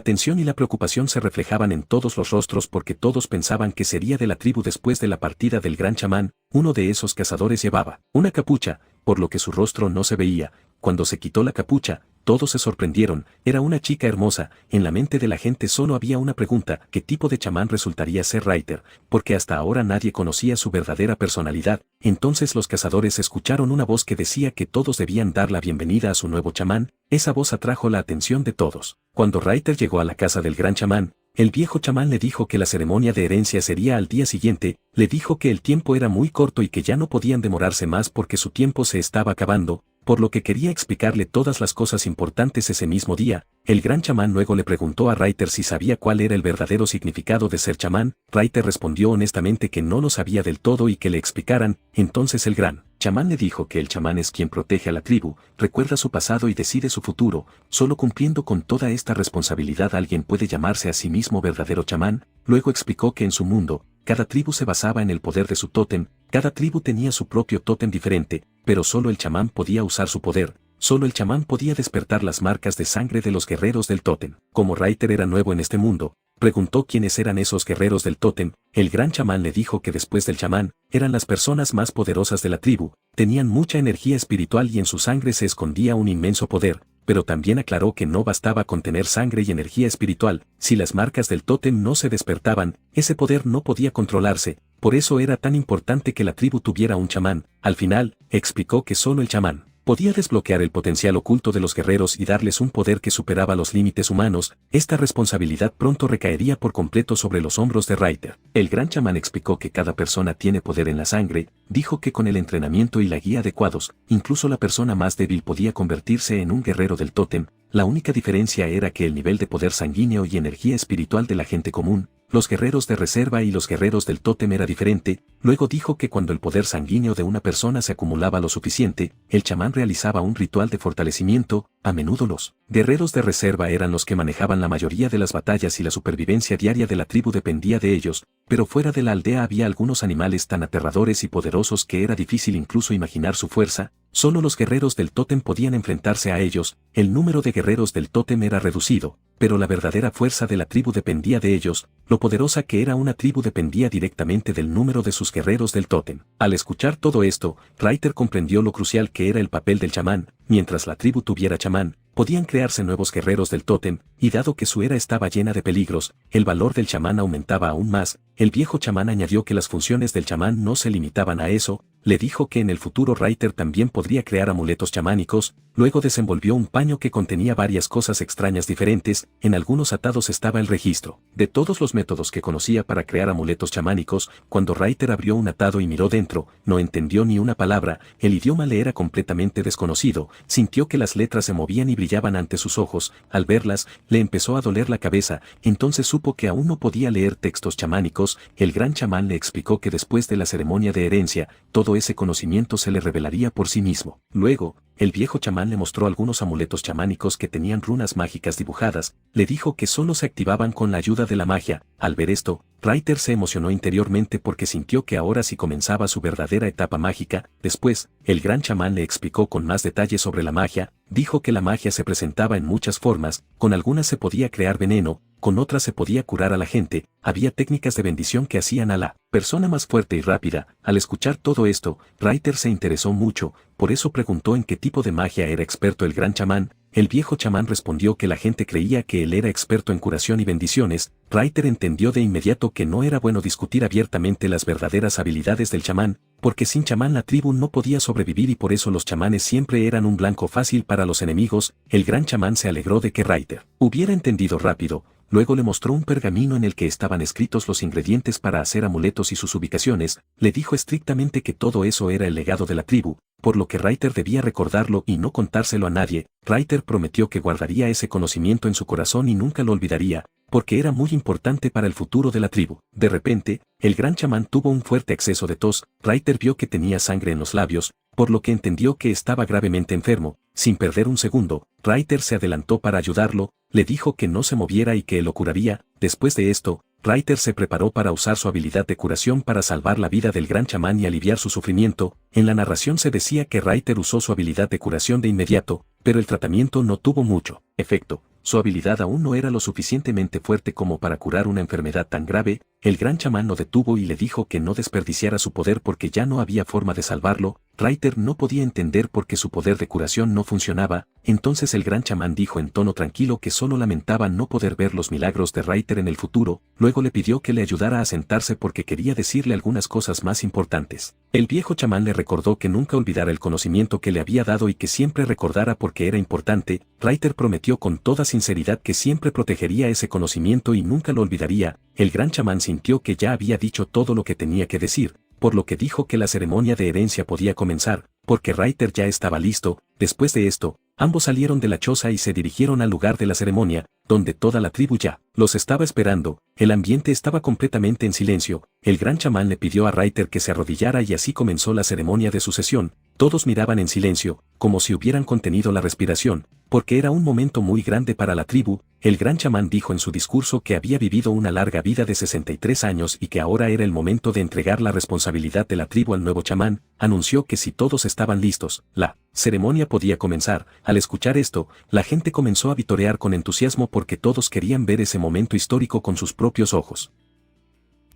tensión y la preocupación se reflejaban en todos los rostros porque todos pensaban que sería de la tribu después de la partida del gran chamán. Uno de esos cazadores llevaba una capucha, por lo que su rostro no se veía. Cuando se quitó la capucha, todos se sorprendieron. Era una chica hermosa. En la mente de la gente solo había una pregunta: ¿qué tipo de chamán resultaría ser Reiter? Porque hasta ahora nadie conocía su verdadera personalidad. Entonces los cazadores escucharon una voz que decía que todos debían dar la bienvenida a su nuevo chamán. Esa voz atrajo la atención de todos. Cuando Reiter llegó a la casa del gran chamán, el viejo chamán le dijo que la ceremonia de herencia sería al día siguiente. Le dijo que el tiempo era muy corto y que ya no podían demorarse más porque su tiempo se estaba acabando, por lo que quería explicarle todas las cosas importantes ese mismo día. El gran chamán luego le preguntó a Reiter si sabía cuál era el verdadero significado de ser chamán. Reiter respondió honestamente que no lo sabía del todo y que le explicaran. Entonces el gran chamán le dijo que el chamán es quien protege a la tribu, recuerda su pasado y decide su futuro. Solo cumpliendo con toda esta responsabilidad alguien puede llamarse a sí mismo verdadero chamán. Luego explicó que en su mundo, cada tribu se basaba en el poder de su tótem. Cada tribu tenía su propio tótem diferente, pero solo el chamán podía usar su poder. Solo el chamán podía despertar las marcas de sangre de los guerreros del tótem. Como Reiter era nuevo en este mundo, preguntó quiénes eran esos guerreros del tótem. El gran chamán le dijo que después del chamán, eran las personas más poderosas de la tribu, tenían mucha energía espiritual y en su sangre se escondía un inmenso poder, pero también aclaró que no bastaba con tener sangre y energía espiritual. Si las marcas del tótem no se despertaban, ese poder no podía controlarse. Por eso era tan importante que la tribu tuviera un chamán. Al final, explicó que solo el chamán podía desbloquear el potencial oculto de los guerreros y darles un poder que superaba los límites humanos. Esta responsabilidad pronto recaería por completo sobre los hombros de Reiter. El gran chamán explicó que cada persona tiene poder en la sangre. Dijo que con el entrenamiento y la guía adecuados, incluso la persona más débil podía convertirse en un guerrero del tótem. La única diferencia era que el nivel de poder sanguíneo y energía espiritual de la gente común, los guerreros de reserva y los guerreros del tótem era diferente. Luego dijo que cuando el poder sanguíneo de una persona se acumulaba lo suficiente, el chamán realizaba un ritual de fortalecimiento. A menudo los guerreros de reserva eran los que manejaban la mayoría de las batallas y la supervivencia diaria de la tribu dependía de ellos, pero fuera de la aldea había algunos animales tan aterradores y poderosos que era difícil incluso imaginar su fuerza. Solo los guerreros del tótem podían enfrentarse a ellos. El número de guerreros del tótem era reducido, pero la verdadera fuerza de la tribu dependía de ellos. Lo poderosa que era una tribu dependía directamente del número de sus guerreros del tótem. Al escuchar todo esto, Reiter comprendió lo crucial que era el papel del chamán. Mientras la tribu tuviera chamán, podían crearse nuevos guerreros del tótem, y dado que su era estaba llena de peligros, el valor del chamán aumentaba aún más. El viejo chamán añadió que las funciones del chamán no se limitaban a eso. Le dijo que en el futuro Reiter también podría crear amuletos chamánicos. Luego desenvolvió un paño que contenía varias cosas extrañas diferentes. En algunos atados estaba el registro de todos los métodos que conocía para crear amuletos chamánicos. Cuando Reiter abrió un atado y miró dentro, no entendió ni una palabra. El idioma le era completamente desconocido. Sintió que las letras se movían y brillaban ante sus ojos. Al verlas, le empezó a doler la cabeza. Entonces supo que aún no podía leer textos chamánicos. El gran chamán le explicó que después de la ceremonia de herencia, todo ese conocimiento se le revelaría por sí mismo. Luego, el viejo chamán le mostró algunos amuletos chamánicos que tenían runas mágicas dibujadas. Le dijo que solo se activaban con la ayuda de la magia. Al ver esto, Reiter se emocionó interiormente porque sintió que ahora sí comenzaba su verdadera etapa mágica. Después, el gran chamán le explicó con más detalle sobre la magia. dijo que la magia se presentaba en muchas formas, con algunas se podía crear veneno, con otras se podía curar a la gente, había técnicas de bendición que hacían a la persona más fuerte y rápida. Al escuchar todo esto, Reiter se interesó mucho, por eso preguntó en qué tipo de magia era experto el gran chamán. El viejo chamán respondió que la gente creía que él era experto en curación y bendiciones. Reiter entendió de inmediato que no era bueno discutir abiertamente las verdaderas habilidades del chamán, porque sin chamán la tribu no podía sobrevivir y por eso los chamanes siempre eran un blanco fácil para los enemigos. El gran chamán se alegró de que Reiter hubiera entendido rápido. Luego le mostró un pergamino en el que estaban escritos los ingredientes para hacer amuletos y sus ubicaciones. Le dijo estrictamente que todo eso era el legado de la tribu, por lo que Reiter debía recordarlo y no contárselo a nadie. Reiter prometió que guardaría ese conocimiento en su corazón y nunca lo olvidaría, porque era muy importante para el futuro de la tribu. De repente, el gran chamán tuvo un fuerte exceso de tos. Reiter vio que tenía sangre en los labios, por lo que entendió que estaba gravemente enfermo. Sin perder un segundo, Reiter se adelantó para ayudarlo, le dijo que no se moviera y que lo curaría. Después de esto, Reiter se preparó para usar su habilidad de curación para salvar la vida del gran chamán y aliviar su sufrimiento. En la narración se decía que Reiter usó su habilidad de curación de inmediato, pero el tratamiento no tuvo mucho efecto. Su habilidad aún no era lo suficientemente fuerte como para curar una enfermedad tan grave. El gran chamán lo detuvo y le dijo que no desperdiciara su poder porque ya no había forma de salvarlo. Reiter no podía entender por qué su poder de curación no funcionaba. Entonces el gran chamán dijo en tono tranquilo que solo lamentaba no poder ver los milagros de Reiter en el futuro. Luego le pidió que le ayudara a sentarse porque quería decirle algunas cosas más importantes. El viejo chamán le recordó que nunca olvidara el conocimiento que le había dado y que siempre recordara porque era importante. Reiter prometió con toda sinceridad que siempre protegería ese conocimiento y nunca lo olvidaría. El gran chamán sintió que ya había dicho todo lo que tenía que decir, por lo que dijo que la ceremonia de herencia podía comenzar, porque Reiter ya estaba listo. Después de esto, ambos salieron de la choza y se dirigieron al lugar de la ceremonia, donde toda la tribu ya los estaba esperando. El ambiente estaba completamente en silencio. El gran chamán le pidió a Reiter que se arrodillara y así comenzó la ceremonia de sucesión. Todos miraban en silencio, como si hubieran contenido la respiración, porque era un momento muy grande para la tribu. El gran chamán dijo en su discurso que había vivido una larga vida de 63 años y que ahora era el momento de entregar la responsabilidad de la tribu al nuevo chamán. Anunció que si todos estaban listos, la ceremonia podía comenzar. Al escuchar esto, la gente comenzó a vitorear con entusiasmo porque todos querían ver ese momento histórico con sus propios ojos.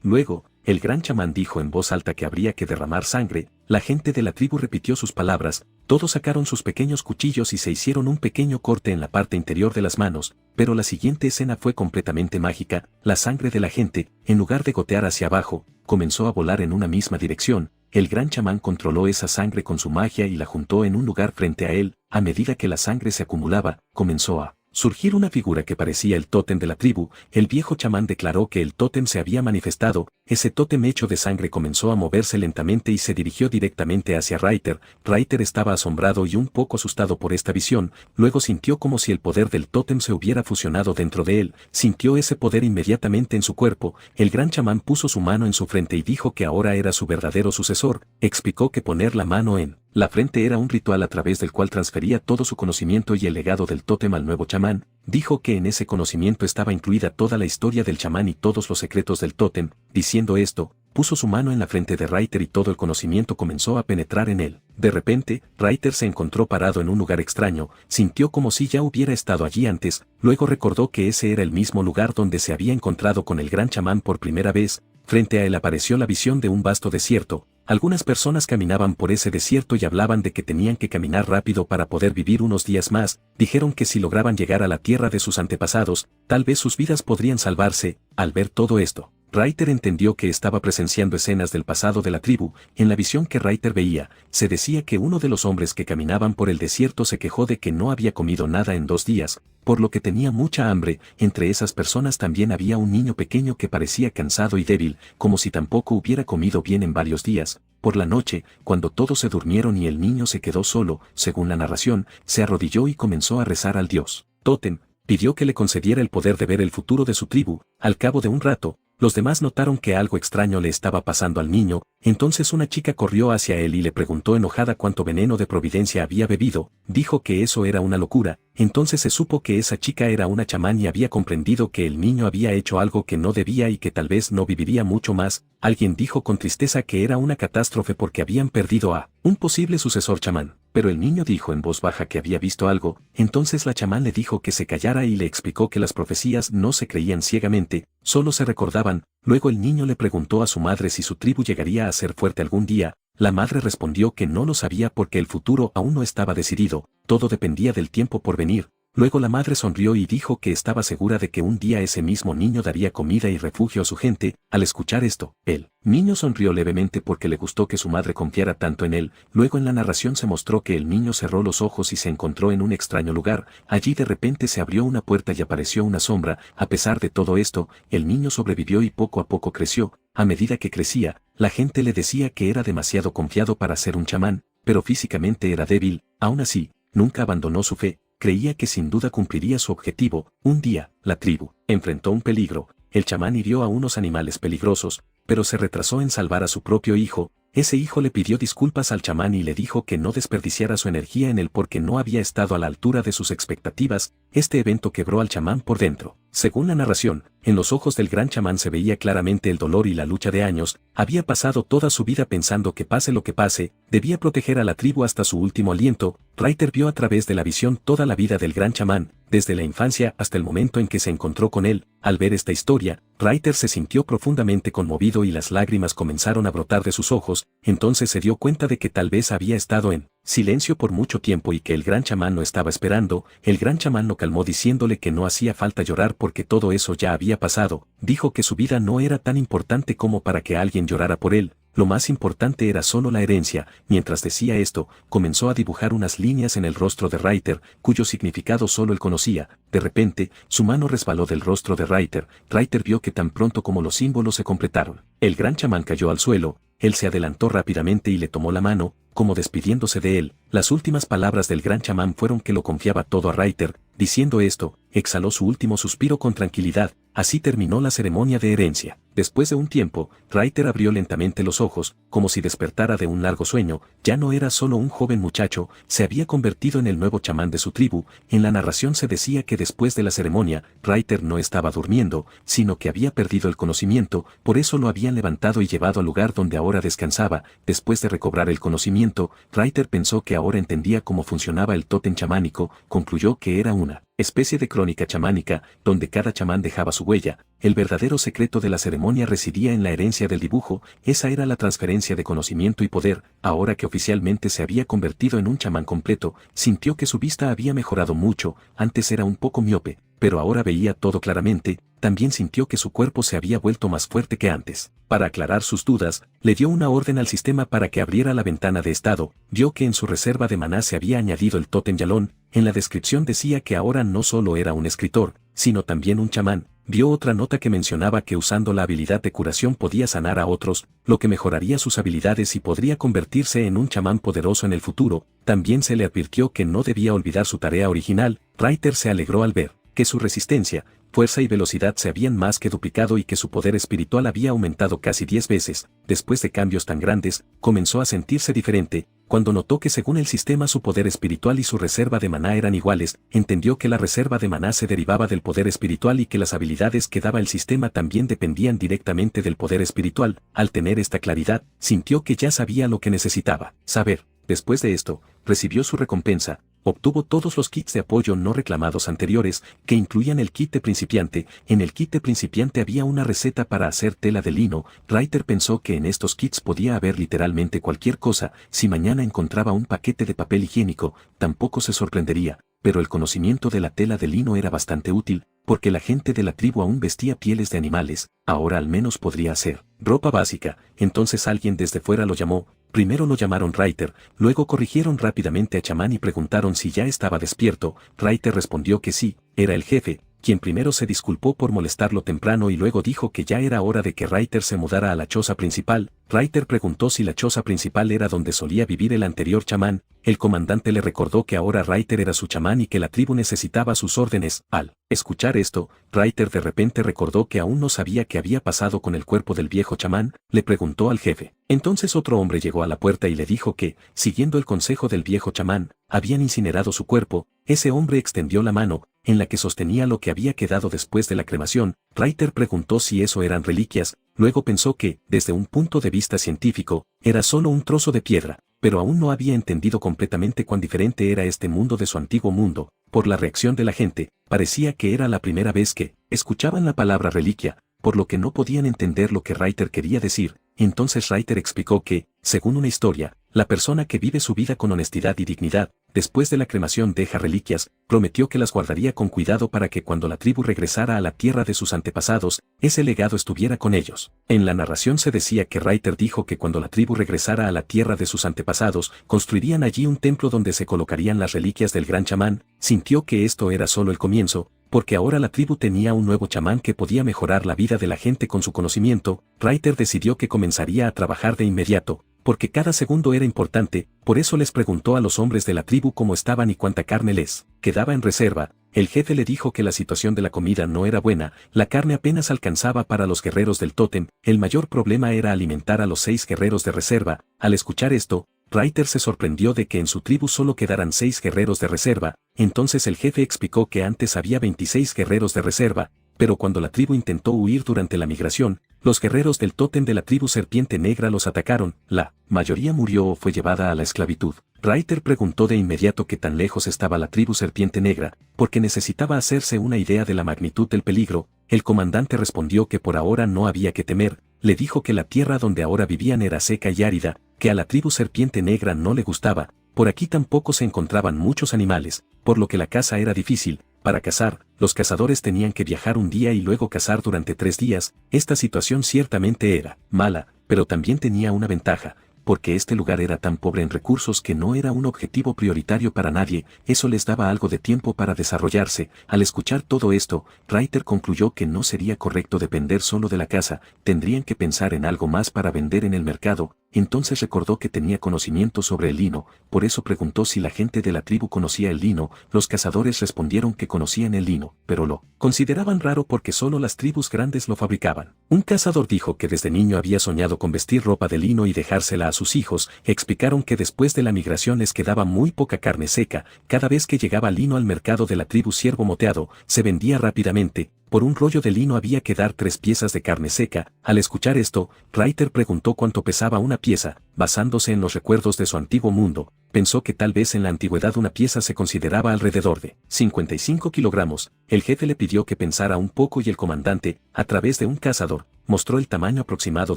Luego, el gran chamán dijo en voz alta que habría que derramar sangre. La gente de la tribu repitió sus palabras. Todos sacaron sus pequeños cuchillos y se hicieron un pequeño corte en la parte interior de las manos, pero la siguiente escena fue completamente mágica. La sangre de la gente, en lugar de gotear hacia abajo, comenzó a volar en una misma dirección. El gran chamán controló esa sangre con su magia y la juntó en un lugar frente a él. A medida que la sangre se acumulaba, comenzó a surgir una figura que parecía el tótem de la tribu. El viejo chamán declaró que el tótem se había manifestado. Ese tótem hecho de sangre comenzó a moverse lentamente y se dirigió directamente hacia Reiter. Reiter estaba asombrado y un poco asustado por esta visión. Luego sintió como si el poder del tótem se hubiera fusionado dentro de él. Sintió ese poder inmediatamente en su cuerpo. El gran chamán puso su mano en su frente y dijo que ahora era su verdadero sucesor. Explicó que poner la mano en la frente era un ritual a través del cual transfería todo su conocimiento y el legado del tótem al nuevo chamán. Dijo que en ese conocimiento estaba incluida toda la historia del chamán y todos los secretos del tótem. Diciendo esto, puso su mano en la frente de Reiter y todo el conocimiento comenzó a penetrar en él. De repente, Reiter se encontró parado en un lugar extraño, sintió como si ya hubiera estado allí antes. Luego recordó que ese era el mismo lugar donde se había encontrado con el gran chamán por primera vez. Frente a él apareció la visión de un vasto desierto. Algunas personas caminaban por ese desierto y hablaban de que tenían que caminar rápido para poder vivir unos días más. Dijeron que si lograban llegar a la tierra de sus antepasados, tal vez sus vidas podrían salvarse. Al ver todo esto, Reiter entendió que estaba presenciando escenas del pasado de la tribu. En la visión que Reiter veía, se decía que uno de los hombres que caminaban por el desierto se quejó de que no había comido nada en 2 días, por lo que tenía mucha hambre. Entre esas personas también había un niño pequeño que parecía cansado y débil, como si tampoco hubiera comido bien en varios días. Por la noche, cuando todos se durmieron y el niño se quedó solo, según la narración, se arrodilló y comenzó a rezar al dios Tótem. Pidió que le concediera el poder de ver el futuro de su tribu. Al cabo de un rato, los demás notaron que algo extraño le estaba pasando al niño. Entonces una chica corrió hacia él y le preguntó enojada cuánto veneno de providencia había bebido. Dijo que eso era una locura. Entonces se supo que esa chica era una chamán y había comprendido que el niño había hecho algo que no debía y que tal vez no viviría mucho más. Alguien dijo con tristeza que era una catástrofe porque habían perdido a un posible sucesor chamán. Pero el niño dijo en voz baja que había visto algo, entonces la chamán le dijo que se callara y le explicó que las profecías no se creían ciegamente, solo se recordaban. Luego el niño le preguntó a su madre si su tribu llegaría a ser fuerte algún día. La madre respondió que no lo sabía porque el futuro aún no estaba decidido, todo dependía del tiempo por venir. Luego la madre sonrió y dijo que estaba segura de que un día ese mismo niño daría comida y refugio a su gente. Al escuchar esto, el niño sonrió levemente porque le gustó que su madre confiara tanto en él. Luego en la narración se mostró que el niño cerró los ojos y se encontró en un extraño lugar. Allí de repente se abrió una puerta y apareció una sombra. A pesar de todo esto, el niño sobrevivió y poco a poco creció. A medida que crecía, la gente le decía que era demasiado confiado para ser un chamán, pero físicamente era débil. Aún así, nunca abandonó su fe. Creía que sin duda cumpliría su objetivo. Un día, la tribu enfrentó un peligro. El chamán hirió a unos animales peligrosos, pero se retrasó en salvar a su propio hijo. Ese hijo le pidió disculpas al chamán y le dijo que no desperdiciara su energía en él porque no había estado a la altura de sus expectativas. Este evento quebró al chamán por dentro. Según la narración, en los ojos del gran chamán se veía claramente el dolor y la lucha de años. Había pasado toda su vida pensando que pase lo que pase, debía proteger a la tribu hasta su último aliento. Reiter vio a través de la visión toda la vida del gran chamán, desde la infancia hasta el momento en que se encontró con él. Al ver esta historia, Reiter se sintió profundamente conmovido y las lágrimas comenzaron a brotar de sus ojos. Entonces se dio cuenta de que tal vez había estado en silencio por mucho tiempo y que el gran chamán lo estaba esperando. El gran chamán lo calmó diciéndole que no hacía falta llorar porque todo eso ya había pasado. Dijo que su vida no era tan importante como para que alguien llorara por él. Lo más importante era solo la herencia. Mientras decía esto, comenzó a dibujar unas líneas en el rostro de Reiter, cuyo significado solo él conocía. De repente, su mano resbaló del rostro de Reiter. Reiter vio que tan pronto como los símbolos se completaron, el gran chamán cayó al suelo. Él se adelantó rápidamente y le tomó la mano, como despidiéndose de él. Las últimas palabras del gran chamán fueron que lo confiaba todo a Reiter. Diciendo esto, exhaló su último suspiro con tranquilidad. Así terminó la ceremonia de herencia. Después de un tiempo, Reiter abrió lentamente los ojos, como si despertara de un largo sueño. Ya no era solo un joven muchacho, se había convertido en el nuevo chamán de su tribu. En la narración se decía que después de la ceremonia, Reiter no estaba durmiendo, sino que había perdido el conocimiento, por eso lo habían levantado y llevado al lugar donde ahora descansaba. Después de recobrar el conocimiento, Reiter pensó que ahora entendía cómo funcionaba el tótem chamánico. Concluyó que era una especie de crónica chamánica, donde cada chamán dejaba su huella. El verdadero secreto de la ceremonia residía en la herencia del dibujo. Esa era la transferencia de conocimiento y poder. Ahora que oficialmente se había convertido en un chamán completo, sintió que su vista había mejorado mucho. Antes era un poco miope, pero ahora veía todo claramente. También sintió que su cuerpo se había vuelto más fuerte que antes. Para aclarar sus dudas, le dio una orden al sistema para que abriera la ventana de estado. Vio que en su reserva de maná se había añadido el tótem Yalón. En la descripción decía que ahora no solo era un escritor, sino también un chamán. Vio otra nota que mencionaba que usando la habilidad de curación podía sanar a otros, lo que mejoraría sus habilidades y podría convertirse en un chamán poderoso en el futuro. También se le advirtió que no debía olvidar su tarea original. Reiter se alegró al ver que su resistencia, fuerza y velocidad se habían más que duplicado y que su poder espiritual había aumentado casi 10 veces. Después de cambios tan grandes, comenzó a sentirse diferente. Cuando notó que según el sistema su poder espiritual y su reserva de maná eran iguales, entendió que la reserva de maná se derivaba del poder espiritual y que las habilidades que daba el sistema también dependían directamente del poder espiritual. Al tener esta claridad, sintió que ya sabía lo que necesitaba saber. Después de esto, recibió su recompensa. Obtuvo todos los kits de apoyo no reclamados anteriores, que incluían el kit de principiante. En el kit de principiante había una receta para hacer tela de lino. Reiter pensó que en estos kits podía haber literalmente cualquier cosa. Si mañana encontraba un paquete de papel higiénico, tampoco se sorprendería. Pero el conocimiento de la tela de lino era bastante útil, porque la gente de la tribu aún vestía pieles de animales. Ahora al menos podría hacer ropa básica. Entonces alguien desde fuera lo llamó. Primero lo llamaron Reiter, luego corrigieron rápidamente a chamán y preguntaron si ya estaba despierto. Reiter respondió que sí, era el jefe, quien primero se disculpó por molestarlo temprano y luego dijo que ya era hora de que Reiter se mudara a la choza principal. Reiter preguntó si la choza principal era donde solía vivir el anterior chamán. El comandante le recordó que ahora Reiter era su chamán y que la tribu necesitaba sus órdenes. Al escuchar esto, Reiter de repente recordó que aún no sabía qué había pasado con el cuerpo del viejo chamán. Le preguntó al jefe. Entonces otro hombre llegó a la puerta y le dijo que, siguiendo el consejo del viejo chamán, habían incinerado su cuerpo. Ese hombre extendió la mano, en la que sostenía lo que había quedado después de la cremación. Reiter preguntó si eso eran reliquias, luego pensó que, desde un punto de vista científico, era solo un trozo de piedra, pero aún no había entendido completamente cuán diferente era este mundo de su antiguo mundo. Por la reacción de la gente, parecía que era la primera vez que escuchaban la palabra reliquia, por lo que no podían entender lo que Ryder quería decir. Entonces Ryder explicó que, según una historia, la persona que vive su vida con honestidad y dignidad, después de la cremación deja reliquias, prometió que las guardaría con cuidado para que cuando la tribu regresara a la tierra de sus antepasados, ese legado estuviera con ellos. En la narración se decía que Ryder dijo que cuando la tribu regresara a la tierra de sus antepasados, construirían allí un templo donde se colocarían las reliquias del gran chamán. Sintió que esto era solo el comienzo, porque ahora la tribu tenía un nuevo chamán que podía mejorar la vida de la gente con su conocimiento. Ryder decidió que comenzaría a trabajar de inmediato, porque cada segundo era importante. Por eso les preguntó a los hombres de la tribu cómo estaban y cuánta carne les quedaba en reserva. El jefe le dijo que la situación de la comida no era buena, la carne apenas alcanzaba para los guerreros del tótem, el mayor problema era alimentar a los 6 guerreros de reserva. Al escuchar esto, Ryder se sorprendió de que en su tribu solo quedaran 6 guerreros de reserva. Entonces el jefe explicó que antes había 26 guerreros de reserva, pero cuando la tribu intentó huir durante la migración, los guerreros del tótem de la tribu Serpiente Negra los atacaron, la mayoría murió o fue llevada a la esclavitud. Ryder preguntó de inmediato qué tan lejos estaba la tribu Serpiente Negra, porque necesitaba hacerse una idea de la magnitud del peligro. El comandante respondió que por ahora no había que temer, le dijo que la tierra donde ahora vivían era seca y árida, que a la tribu Serpiente Negra no le gustaba, por aquí tampoco se encontraban muchos animales, por lo que la caza era difícil. Para cazar, los cazadores tenían que viajar un día y luego cazar durante 3 días. Esta situación ciertamente era mala, pero también tenía una ventaja, porque este lugar era tan pobre en recursos que no era un objetivo prioritario para nadie. Eso les daba algo de tiempo para desarrollarse. Al escuchar todo esto, Ryder concluyó que no sería correcto depender solo de la caza, tendrían que pensar en algo más para vender en el mercado. Entonces recordó que tenía conocimiento sobre el lino, por eso preguntó si la gente de la tribu conocía el lino. Los cazadores respondieron que conocían el lino, pero lo consideraban raro porque solo las tribus grandes lo fabricaban. Un cazador dijo que desde niño había soñado con vestir ropa de lino y dejársela a sus hijos. Explicaron que después de la migración les quedaba muy poca carne seca. Cada vez que llegaba lino al mercado de la tribu Ciervo Moteado, se vendía rápidamente. Por un rollo de lino había que dar 3 piezas de carne seca. Al escuchar esto, Ryder preguntó cuánto pesaba una pieza. Basándose en los recuerdos de su antiguo mundo, pensó que tal vez en la antigüedad una pieza se consideraba alrededor de 55 kilogramos. El jefe le pidió que pensara un poco y el comandante, a través de un cazador, mostró el tamaño aproximado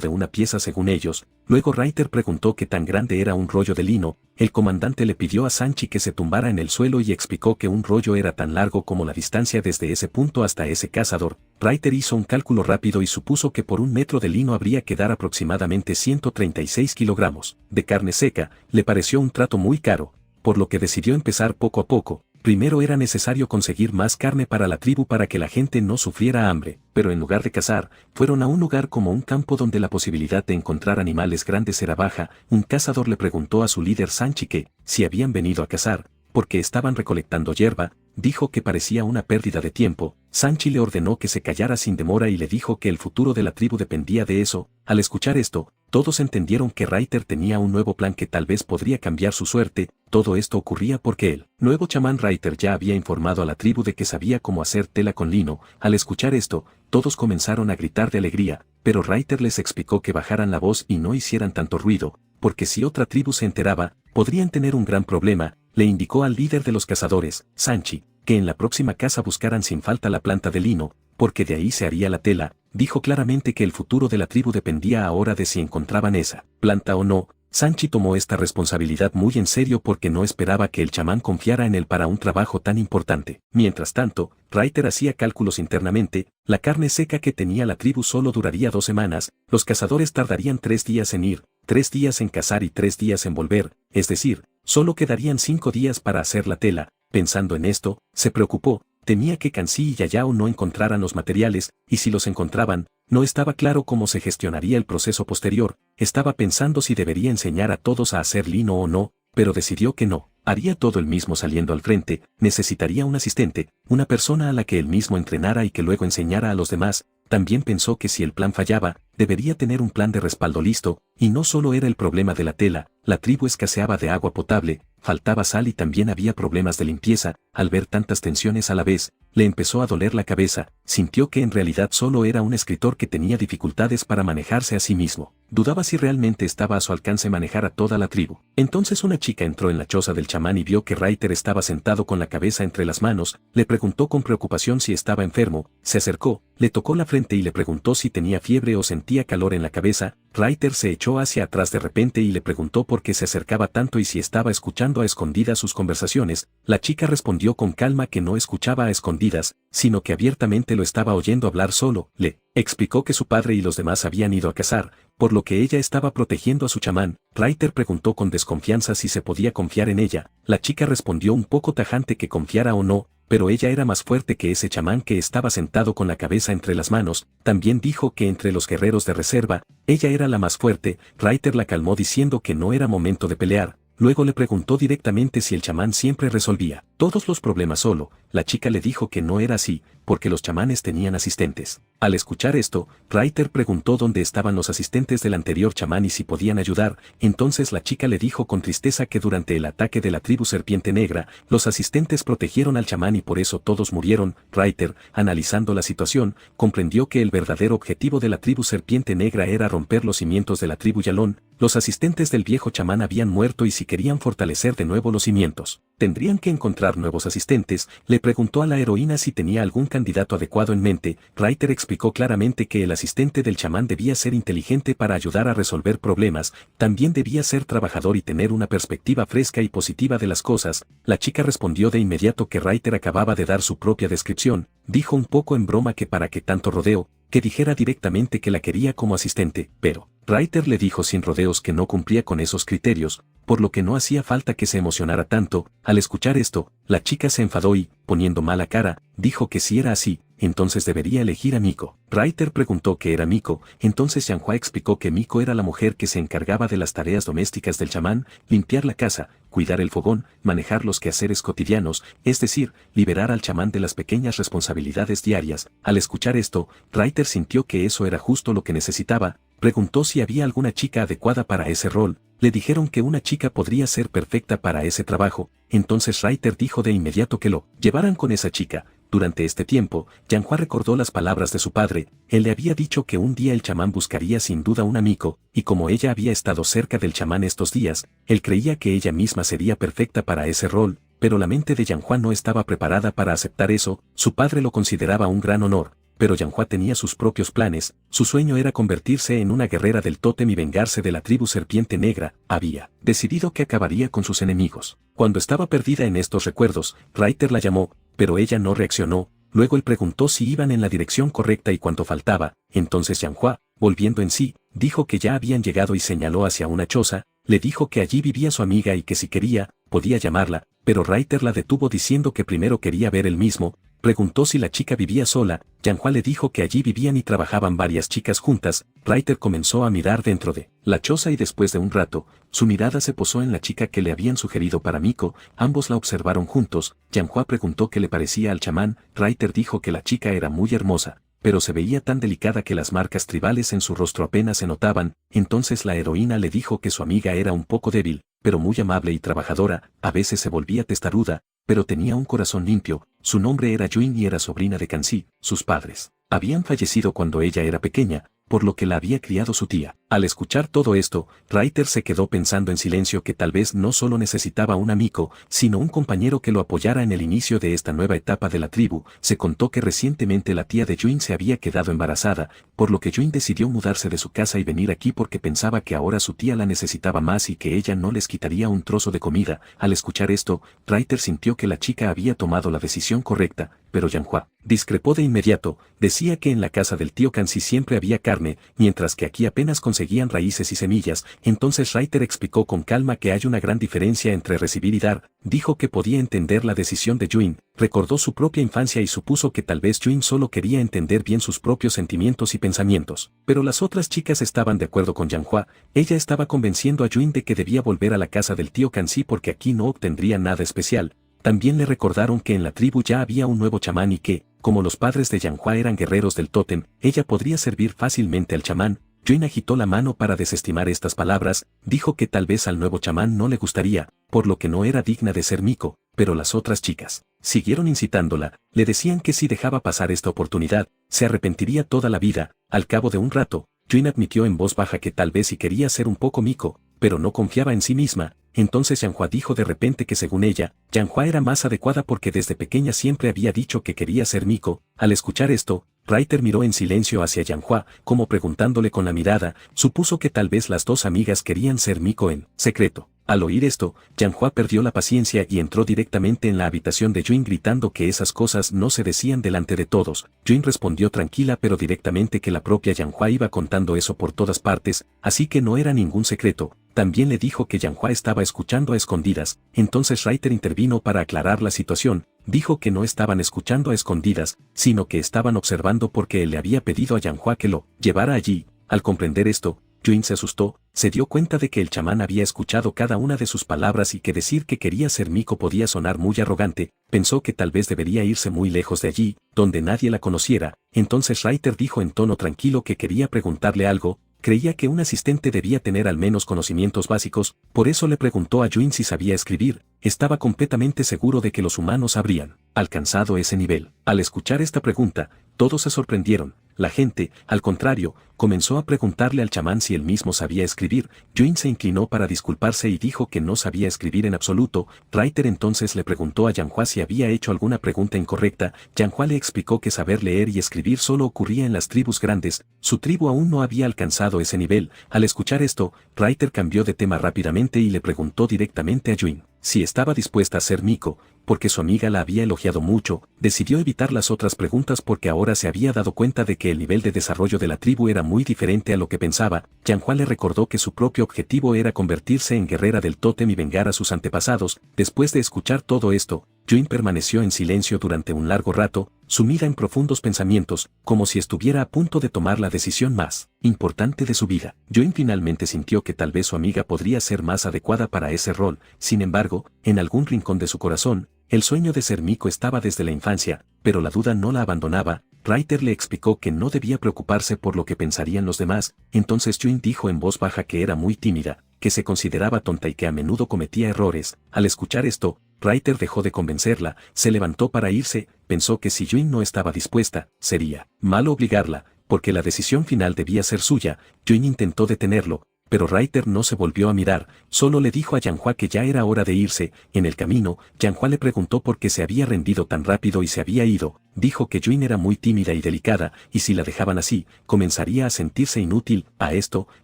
de una pieza según ellos. Luego Ryder preguntó qué tan grande era un rollo de lino. El comandante le pidió a Sanchi que se tumbara en el suelo y explicó que un rollo era tan largo como la distancia desde ese punto hasta ese cazador. Ryder hizo un cálculo rápido y supuso que por 1 metro de lino habría que dar aproximadamente 136 kilogramos de carne seca. Le pareció un trato muy caro, por lo que decidió empezar poco a poco. Primero era necesario conseguir más carne para la tribu para que la gente no sufriera hambre, pero en lugar de cazar, fueron a un lugar como un campo donde la posibilidad de encontrar animales grandes era baja. Un cazador le preguntó a su líder Sanchi que, si habían venido a cazar, porque estaban recolectando hierba. Dijo que parecía una pérdida de tiempo. Sanchi le ordenó que se callara sin demora y le dijo que el futuro de la tribu dependía de eso. Al escuchar esto, todos entendieron que Ryder tenía un nuevo plan que tal vez podría cambiar su suerte. Todo esto ocurría porque el nuevo chamán Ryder ya había informado a la tribu de que sabía cómo hacer tela con lino. Al escuchar esto, todos comenzaron a gritar de alegría, pero Ryder les explicó que bajaran la voz y no hicieran tanto ruido, porque si otra tribu se enteraba, podrían tener un gran problema. Le indicó al líder de los cazadores, Sanchi, que en la próxima caza buscaran sin falta la planta de lino, porque de ahí se haría la tela. Dijo claramente que el futuro de la tribu dependía ahora de si encontraban esa planta o no. Sanchi tomó esta responsabilidad muy en serio porque no esperaba que el chamán confiara en él para un trabajo tan importante. Mientras tanto, Ryder hacía cálculos internamente. La carne seca que tenía la tribu solo duraría 2 semanas, los cazadores tardarían 3 días en ir, 3 días en cazar y 3 días en volver, es decir, solo quedarían 5 días para hacer la tela. Pensando en esto, se preocupó. Temía que Kansi y Yayao no encontraran los materiales, y si los encontraban, no estaba claro cómo se gestionaría el proceso posterior. Estaba pensando si debería enseñar a todos a hacer lino o no, pero decidió que no. Haría todo él mismo saliendo al frente. Necesitaría un asistente, una persona a la que él mismo entrenara y que luego enseñara a los demás. También pensó que si el plan fallaba, debería tener un plan de respaldo listo, y no solo era el problema de la tela, la tribu escaseaba de agua potable, faltaba sal y también había problemas de limpieza. Al ver tantas tensiones a la vez, le empezó a doler la cabeza, sintió que en realidad solo era un escritor que tenía dificultades para manejarse a sí mismo. Dudaba si realmente estaba a su alcance manejar a toda la tribu. Entonces una chica entró en la choza del chamán y vio que Reiter estaba sentado con la cabeza entre las manos, le preguntó con preocupación si estaba enfermo, se acercó, le tocó la frente y le preguntó si tenía fiebre o sentía calor en la cabeza. Reiter se echó hacia atrás de repente y le preguntó por qué se acercaba tanto y si estaba escuchando a escondidas sus conversaciones. La chica respondió con calma que no escuchaba a escondidas, sino que abiertamente lo estaba oyendo hablar solo. Le explicó que su padre y los demás habían ido a cazar, por lo que ella estaba protegiendo a su chamán. Reiter preguntó con desconfianza si se podía confiar en ella. La chica respondió un poco tajante que confiara o no, pero ella era más fuerte que ese chamán que estaba sentado con la cabeza entre las manos. También dijo que entre los guerreros de reserva, ella era la más fuerte. Reiter la calmó diciendo que no era momento de pelear. Luego le preguntó directamente si el chamán siempre resolvía todos los problemas solo. La chica le dijo que no era así, porque los chamanes tenían asistentes. Al escuchar esto, Reiter preguntó dónde estaban los asistentes del anterior chamán y si podían ayudar. Entonces la chica le dijo con tristeza que durante el ataque de la tribu Serpiente Negra, los asistentes protegieron al chamán y por eso todos murieron. Reiter, analizando la situación, comprendió que el verdadero objetivo de la tribu Serpiente Negra era romper los cimientos de la tribu Yalón. Los asistentes del viejo chamán habían muerto y si querían fortalecer de nuevo los cimientos, tendrían que encontrar nuevos asistentes. Le preguntó a la heroína si tenía algún candidato adecuado en mente. Reiter explicó claramente que el asistente del chamán debía ser inteligente para ayudar a resolver problemas, también debía ser trabajador y tener una perspectiva fresca y positiva de las cosas. La chica respondió de inmediato que Reiter acababa de dar su propia descripción, dijo un poco en broma que para qué tanto rodeo, que dijera directamente que la quería como asistente, pero Reiter le dijo sin rodeos que no cumplía con esos criterios, por lo que no hacía falta que se emocionara tanto. Al escuchar esto, la chica se enfadó y, poniendo mala cara, dijo que si era así, entonces debería elegir a Miko. Reiter preguntó qué era Miko, entonces Yanhua explicó que Miko era la mujer que se encargaba de las tareas domésticas del chamán, limpiar la casa, cuidar el fogón, manejar los quehaceres cotidianos, es decir, liberar al chamán de las pequeñas responsabilidades diarias. Al escuchar esto, Reiter sintió que eso era justo lo que necesitaba. Preguntó si había alguna chica adecuada para ese rol. Le dijeron que una chica podría ser perfecta para ese trabajo. Entonces Reiter dijo de inmediato que lo llevaran con esa chica. Durante este tiempo, Yanhua recordó las palabras de su padre. Él le había dicho que un día el chamán buscaría sin duda un amigo, y como ella había estado cerca del chamán estos días, él creía que ella misma sería perfecta para ese rol, pero la mente de Yanhua no estaba preparada para aceptar eso. Su padre lo consideraba un gran honor, pero Yanhua tenía sus propios planes. Su sueño era convertirse en una guerrera del tótem y vengarse de la tribu Serpiente Negra. Había decidido que acabaría con sus enemigos. Cuando estaba perdida en estos recuerdos, Reiter la llamó, pero ella no reaccionó. Luego él preguntó si iban en la dirección correcta y cuánto faltaba. Entonces Yanhua, volviendo en sí, dijo que ya habían llegado y señaló hacia una choza. Le dijo que allí vivía su amiga y que si quería, podía llamarla, pero Reiter la detuvo diciendo que primero quería ver él mismo. Preguntó si la chica vivía sola. Yanhua le dijo que allí vivían y trabajaban varias chicas juntas. Reiter comenzó a mirar dentro de la choza y después de un rato, su mirada se posó en la chica que le habían sugerido para Miko. Ambos la observaron juntos. Yanhua preguntó qué le parecía al chamán. Reiter dijo que la chica era muy hermosa, pero se veía tan delicada que las marcas tribales en su rostro apenas se notaban. Entonces la heroína le dijo que su amiga era un poco débil, pero muy amable y trabajadora. A veces se volvía testaruda, pero tenía un corazón limpio. Su nombre era Yuin y era sobrina de Kanzi. Sus padres habían fallecido cuando ella era pequeña, por lo que la había criado su tía. Al escuchar todo esto, Reiter se quedó pensando en silencio que tal vez no solo necesitaba un amigo, sino un compañero que lo apoyara en el inicio de esta nueva etapa de la tribu. Se contó que recientemente la tía de Yuin se había quedado embarazada, por lo que Yuin decidió mudarse de su casa y venir aquí porque pensaba que ahora su tía la necesitaba más y que ella no les quitaría un trozo de comida. Al escuchar esto, Reiter sintió que la chica había tomado la decisión correcta, pero Yanhua discrepó de inmediato. Decía que en la casa del tío Kanzi siempre había carne, mientras que aquí apenas conseguían raíces y semillas. Entonces Reiter explicó con calma que hay una gran diferencia entre recibir y dar. Dijo que podía entender la decisión de Yuin, recordó su propia infancia y supuso que tal vez Yuin solo quería entender bien sus propios sentimientos y pensamientos. Pero las otras chicas estaban de acuerdo con Yanhua. Ella estaba convenciendo a Yuin de que debía volver a la casa del tío Kanzi porque aquí no obtendría nada especial. También le recordaron que en la tribu ya había un nuevo chamán y que, como los padres de Yanhua eran guerreros del tótem, ella podría servir fácilmente al chamán. Yuin agitó la mano para desestimar estas palabras, dijo que tal vez al nuevo chamán no le gustaría, por lo que no era digna de ser Miko, pero las otras chicas siguieron incitándola, le decían que si dejaba pasar esta oportunidad, se arrepentiría toda la vida. Al cabo de un rato, Yuin admitió en voz baja que tal vez sí quería ser un poco Miko, pero no confiaba en sí misma. Entonces Yanhua dijo de repente que según ella, Yanhua era más adecuada porque desde pequeña siempre había dicho que quería ser Miko. Al escuchar esto, Raiter miró en silencio hacia Yanhua, como preguntándole con la mirada, supuso que tal vez las dos amigas querían ser Miko en secreto. Al oír esto, Yanhua perdió la paciencia y entró directamente en la habitación de Yuin gritando que esas cosas no se decían delante de todos. Yuin respondió tranquila pero directamente que la propia Yanhua iba contando eso por todas partes, así que no era ningún secreto. También le dijo que Yanhua estaba escuchando a escondidas. Entonces Raiter intervino para aclarar la situación, dijo que no estaban escuchando a escondidas, sino que estaban observando porque él le había pedido a Yanhua que lo llevara allí. Al comprender esto, Yuin se asustó, se dio cuenta de que el chamán había escuchado cada una de sus palabras y que decir que quería ser Miko podía sonar muy arrogante, pensó que tal vez debería irse muy lejos de allí, donde nadie la conociera. Entonces Raiter dijo en tono tranquilo que quería preguntarle algo, creía que un asistente debía tener al menos conocimientos básicos, por eso le preguntó a Yuin si sabía escribir, estaba completamente seguro de que los humanos habrían alcanzado ese nivel. Al escuchar esta pregunta, todos se sorprendieron. La gente, al contrario, comenzó a preguntarle al chamán si él mismo sabía escribir. Yuin se inclinó para disculparse y dijo que no sabía escribir en absoluto. Raiter entonces le preguntó a Yanhua si había hecho alguna pregunta incorrecta. Yanhua le explicó que saber leer y escribir solo ocurría en las tribus grandes, su tribu aún no había alcanzado ese nivel. Al escuchar esto, Raiter cambió de tema rápidamente y le preguntó directamente a Yuin si estaba dispuesta a ser Miko, porque su amiga la había elogiado mucho. Decidió evitar las otras preguntas porque ahora se había dado cuenta de que el nivel de desarrollo de la tribu era muy diferente a lo que pensaba. Yanhua le recordó que su propio objetivo era convertirse en guerrera del tótem y vengar a sus antepasados. Después de escuchar todo esto, Yuin permaneció en silencio durante un largo rato, sumida en profundos pensamientos, como si estuviera a punto de tomar la decisión más importante de su vida. Yuin finalmente sintió que tal vez su amiga podría ser más adecuada para ese rol. Sin embargo, en algún rincón de su corazón, el sueño de ser Miko estaba desde la infancia, pero la duda no la abandonaba. Raiter le explicó que no debía preocuparse por lo que pensarían los demás. Entonces Yuin dijo en voz baja que era muy tímida, que se consideraba tonta y que a menudo cometía errores. Al escuchar esto, Raiter dejó de convencerla, se levantó para irse. Pensó que si Yuin no estaba dispuesta, sería malo obligarla, porque la decisión final debía ser suya. Yuin intentó detenerlo, pero Raiter no se volvió a mirar, solo le dijo a Yanhua que ya era hora de irse. En el camino, Yanhua le preguntó por qué se había rendido tan rápido y se había ido. Dijo que Yuin era muy tímida y delicada, y si la dejaban así, comenzaría a sentirse inútil. A esto,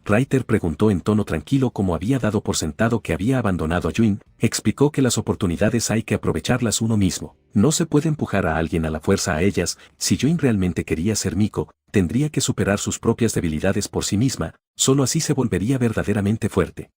Raiter preguntó en tono tranquilo cómo había dado por sentado que había abandonado a Yuin. Explicó que las oportunidades hay que aprovecharlas uno mismo. No se puede empujar a alguien a la fuerza a ellas. Si Yuin realmente quería ser Miko, tendría que superar sus propias debilidades por sí misma, solo así se volvería verdaderamente fuerte.